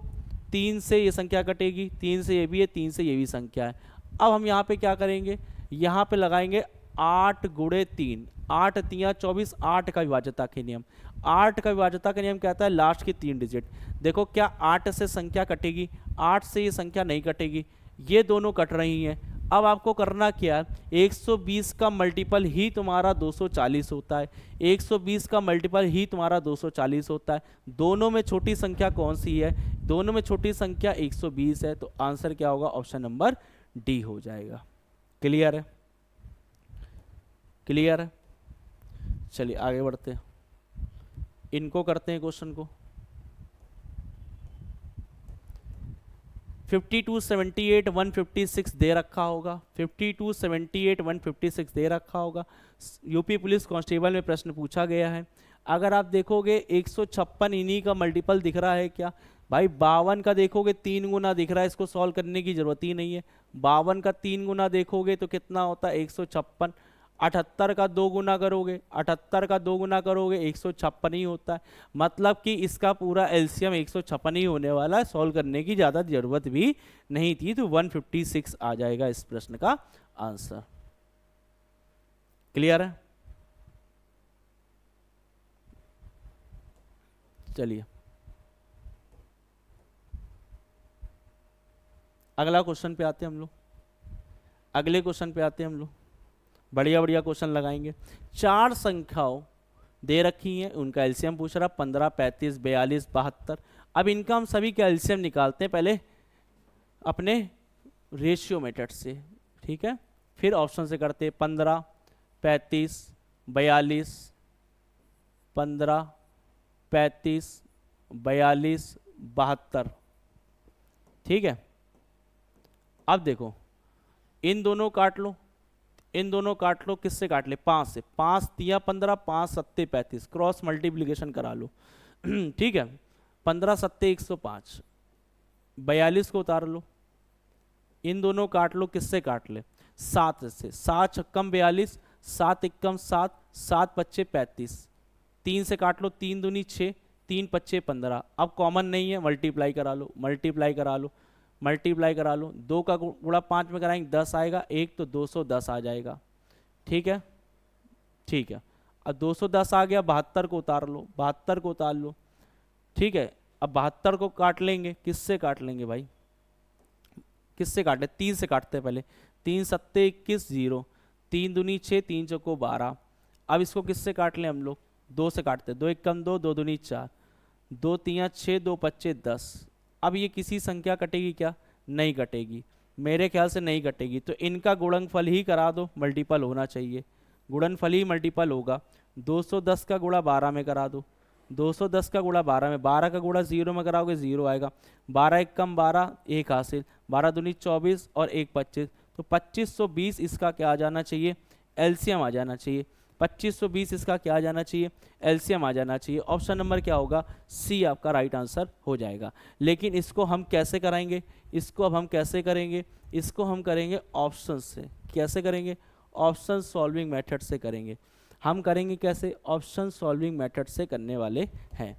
3 से ये संख्या कटेगी, 3 से ये भी है, 3 से ये भी संख्या है। अब हम यहाँ पे क्या करेंगे, यहाँ पे लगाएंगे 8 गुणे 3, 8 3 24, 8 का विभाज्यता के नियम। 8 का विभाज्यता का नियम कहता है लास्ट की 3 डिजिट। देखो क्या 8 से संख्या कटेगी, 8 से ये संख्या नहीं कटेगी, ये दोनों कट रही हैं। अब आपको करना क्या है, 120 का मल्टीपल ही तुम्हारा 240 होता है, 120 का मल्टीपल ही तुम्हारा 240 होता है। दोनों में छोटी संख्या कौन सी है, दोनों में छोटी संख्या 120 है, तो आंसर क्या होगा, ऑप्शन नंबर डी हो जाएगा। क्लियर है, क्लियर है? चलिए आगे बढ़ते हैं, इनको करते हैं क्वेश्चन को। 52, 78, 156 दे रखा होगा, 52, 78, 156 दे रखा होगा। यूपी पुलिस कांस्टेबल में प्रश्न पूछा गया है। अगर आप देखोगे 156 इन्हीं का मल्टीपल दिख रहा है क्या भाई? 52 का देखोगे 3 गुना दिख रहा है, इसको सॉल्व करने की जरूरत ही नहीं है। 52 का 3 गुना देखोगे तो कितना होता है? 156। 78 का 2 गुना करोगे, 78 का 2 गुना करोगे 156 ही होता है। मतलब कि इसका पूरा एलसीएम 156 ही होने वाला है, सॉल्व करने की ज़्यादा जरूरत भी नहीं थी। तो 156 आ जाएगा इस प्रश्न का आंसर। क्लियर है? चलिए अगला क्वेश्चन पे आते हैं हम लोग, अगले क्वेश्चन पे आते हैं हम लोग। बढ़िया बढ़िया क्वेश्चन लगाएंगे। 4 संख्याओं दे रखी हैं, उनका एलसीएम पूछ रहा, 15, 35, 42, 72। अब इनका हम सभी का एलसीएम निकालते हैं पहले अपने रेशियो मेथड से, ठीक है? फिर ऑप्शन से करते हैं 15, 35, 42, 15, 35, 42, 72। ठीक है, अब देखो इन दोनों काट लो, इन दोनों काट लो, किससे काट ले? 5 से। 5 तिया 15, 5 सत्ते 35, क्रॉस मल्टीप्लिकेशन करा लो। ठीक है, 15 सत्ते 105, 42 को उतार लो, इन दोनों काट लो, किससे काट ले? 7 से। 7 छक्कम 42, 7 इक्कम 7, 7 पच्चे 35, 3 से काट लो, 3 दूनी 6, 3 पच्चे 15। अब कॉमन नहीं है, मल्टीप्लाई करा लो, मल्टीप्लाई करा लो, मल्टीप्लाई करा लो। 2 का गुणा 5 में कराएंगे 10 आएगा, 1 तो 210 आ जाएगा। ठीक है, ठीक है। अब 210 आ गया, 72 को उतार लो, 72 को उतार लो। ठीक है, अब 72 को काट लेंगे, किससे काट लेंगे भाई? किससे काटे? 3 से काटते हैं पहले। 3 सत्ते 21, 0, 3 दूनी 6, 3 चौको 12। अब इसको किससे काट लें हम लोग? 2 से काटते हैं। 2 इक्कम 2, 2 दूनी 4, 2 तिया 6, 2 पच्चे 10। अब ये किसी संख्या कटेगी क्या? नहीं कटेगी, मेरे ख्याल से नहीं कटेगी। तो इनका गुणनफल ही करा दो, मल्टीपल होना चाहिए, गुणनफल ही मल्टीपल होगा। 210 का गुणा 12 में करा दो, 210 का गुणा 12 में, 12 का गुणा 0 में कराओगे 0 आएगा। 12 एक कम 12, 1 हासिल, 12 दूनी 24 और 1 25, तो 2520 इसका क्या आ जाना चाहिए? एलसीएम आ जाना चाहिए। 2520 इसका क्या आ जाना चाहिए? एलसीएम आ जाना चाहिए। ऑप्शन नंबर क्या होगा? सी आपका राइट आंसर हो जाएगा। लेकिन इसको हम कैसे कराएंगे? इसको अब हम कैसे करेंगे? इसको हम करेंगे ऑप्शन से। कैसे करेंगे? ऑप्शन सॉल्विंग मेथड से करेंगे। हम करेंगे कैसे? ऑप्शन सॉल्विंग मेथड से करने वाले हैं,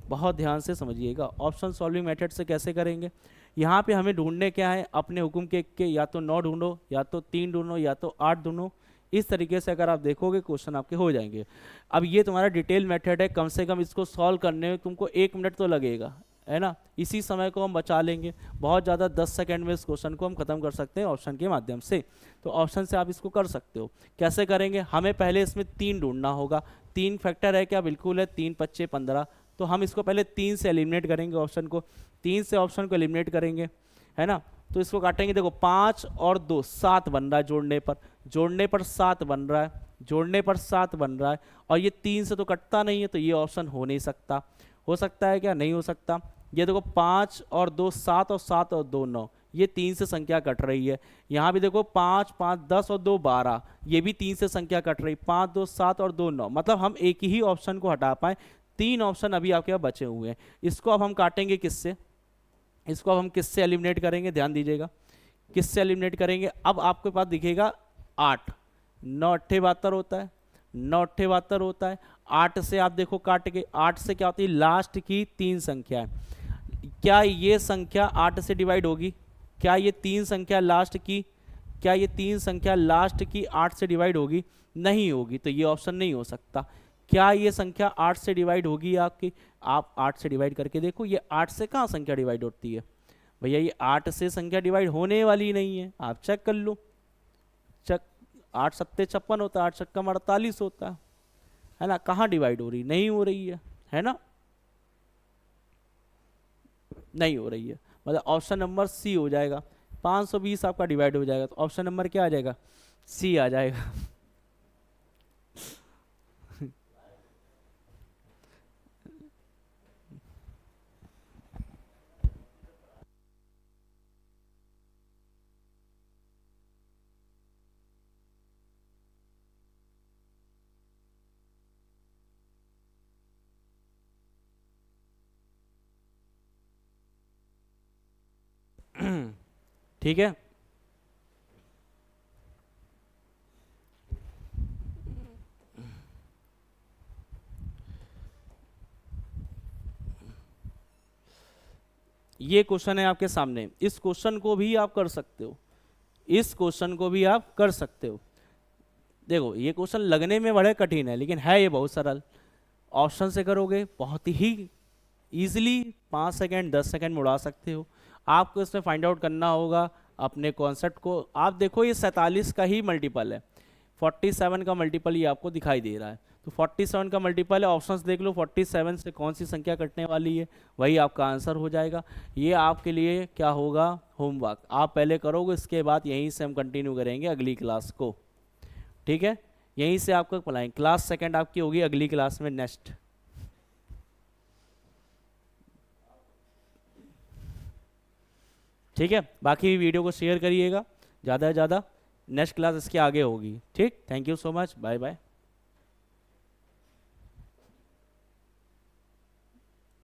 बहुत ध्यान से समझिएगा। ऑप्शन सॉल्विंग मेथड से कैसे करेंगे? यहाँ पे हमें ढूंढने क्या है? अपने हुक्म के या तो 9 ढूंढो, या तो 3 ढूंढो, या तो 8 ढूंढो। इस तरीके से अगर आप देखोगे क्वेश्चन आपके हो जाएंगे। अब ये तुम्हारा डिटेल मेथड है, कम से कम इसको सॉल्व करने में तुमको 1 मिनट तो लगेगा, है ना? इसी समय को हम बचा लेंगे, बहुत ज़्यादा 10 सेकंड में इस क्वेश्चन को हम खत्म कर सकते हैं ऑप्शन के माध्यम से। तो ऑप्शन से आप इसको कर सकते हो। कैसे करेंगे? हमें पहले इसमें 3 ढूंढना होगा। 3 फैक्टर है क्या? बिल्कुल है। 3 पच्चे 15, तो हम इसको पहले 3 से एलिमिनेट करेंगे ऑप्शन को। 3 से ऑप्शन को एलिमिनेट करेंगे, है ना? तो इसको काटेंगे, देखो 5 और 2 7 बन रहा है, जोड़ने पर, जोड़ने पर 7 बन रहा है, जोड़ने पर 7 बन रहा है। और ये 3 से तो कटता नहीं है, तो ये ऑप्शन हो नहीं सकता। हो सकता है क्या? नहीं हो सकता। ये देखो 5 और 2 7 और 7 और 2 9, ये 3 से संख्या कट रही है। यहाँ भी देखो 5 5 10 और 2 12, ये भी 3 से संख्या कट रही, 5 2 7 और 2 9। मतलब हम एक ही ऑप्शन को हटा पाए, 3 ऑप्शन अभी आपके पास बचे हुए हैं। इसको अब हम काटेंगे किससे? इसको अब हम किससे एलिमिनेट करेंगे? ध्यान दीजिएगा, किससे एलिमिनेट करेंगे? अब आपके पास दिखेगा 8, 9 अट्ठे 72 होता है, 9 अट्ठे 72 होता है। 8 से आप देखो काट के, 8 से क्या होती है? लास्ट की 3 संख्या है। क्या ये संख्या 8 से डिवाइड होगी? क्या ये 3 संख्या लास्ट की, क्या ये 3 संख्या लास्ट की 8 से डिवाइड होगी? नहीं होगी, तो ये ऑप्शन नहीं हो सकता। क्या ये संख्या 8 से डिवाइड होगी आपकी? आप 8 से डिवाइड करके देखो, ये 8 से कहाँ संख्या डिवाइड होती है भैया? ये 8 से संख्या डिवाइड होने वाली नहीं है, आप चेक कर लो। चेक, 8 सत्ते 56 होता है, 8 छक्का 48 होता है ना? कहाँ डिवाइड हो रही? नहीं हो रही है ना? नहीं हो रही है, मतलब ऑप्शन नंबर सी हो जाएगा। 520 आपका डिवाइड हो जाएगा, तो ऑप्शन नंबर क्या आ जाएगा? सी आ जाएगा। ठीक है। ये क्वेश्चन है आपके सामने, इस क्वेश्चन को भी आप कर सकते हो, इस क्वेश्चन को भी आप कर सकते हो। देखो ये क्वेश्चन लगने में बड़े कठिन है लेकिन है ये बहुत सरल। ऑप्शन से करोगे बहुत ही इजीली 5 सेकंड 10 सेकंड में उड़ा सकते हो। आपको इसमें फाइंड आउट करना होगा अपने कॉन्सेप्ट को। आप देखो ये 47 का ही मल्टीपल है, 47 का मल्टीपल ये आपको दिखाई दे रहा है, तो 47 का मल्टीपल है। ऑप्शंस देख लो, 47 से कौन सी संख्या कटने वाली है, वही आपका आंसर हो जाएगा। ये आपके लिए क्या होगा, होमवर्क आप पहले करोगे, इसके बाद यहीं से हम कंटिन्यू करेंगे अगली क्लास को। ठीक है, यहीं से आपको पढ़ाएंगे। क्लास सेकंड आपकी होगी अगली क्लास में नेक्स्ट। ठीक है, बाकी वीडियो को शेयर करिएगा ज़्यादा से ज़्यादा, नेक्स्ट क्लास इसके आगे होगी। ठीक, thank you so much, bye bye.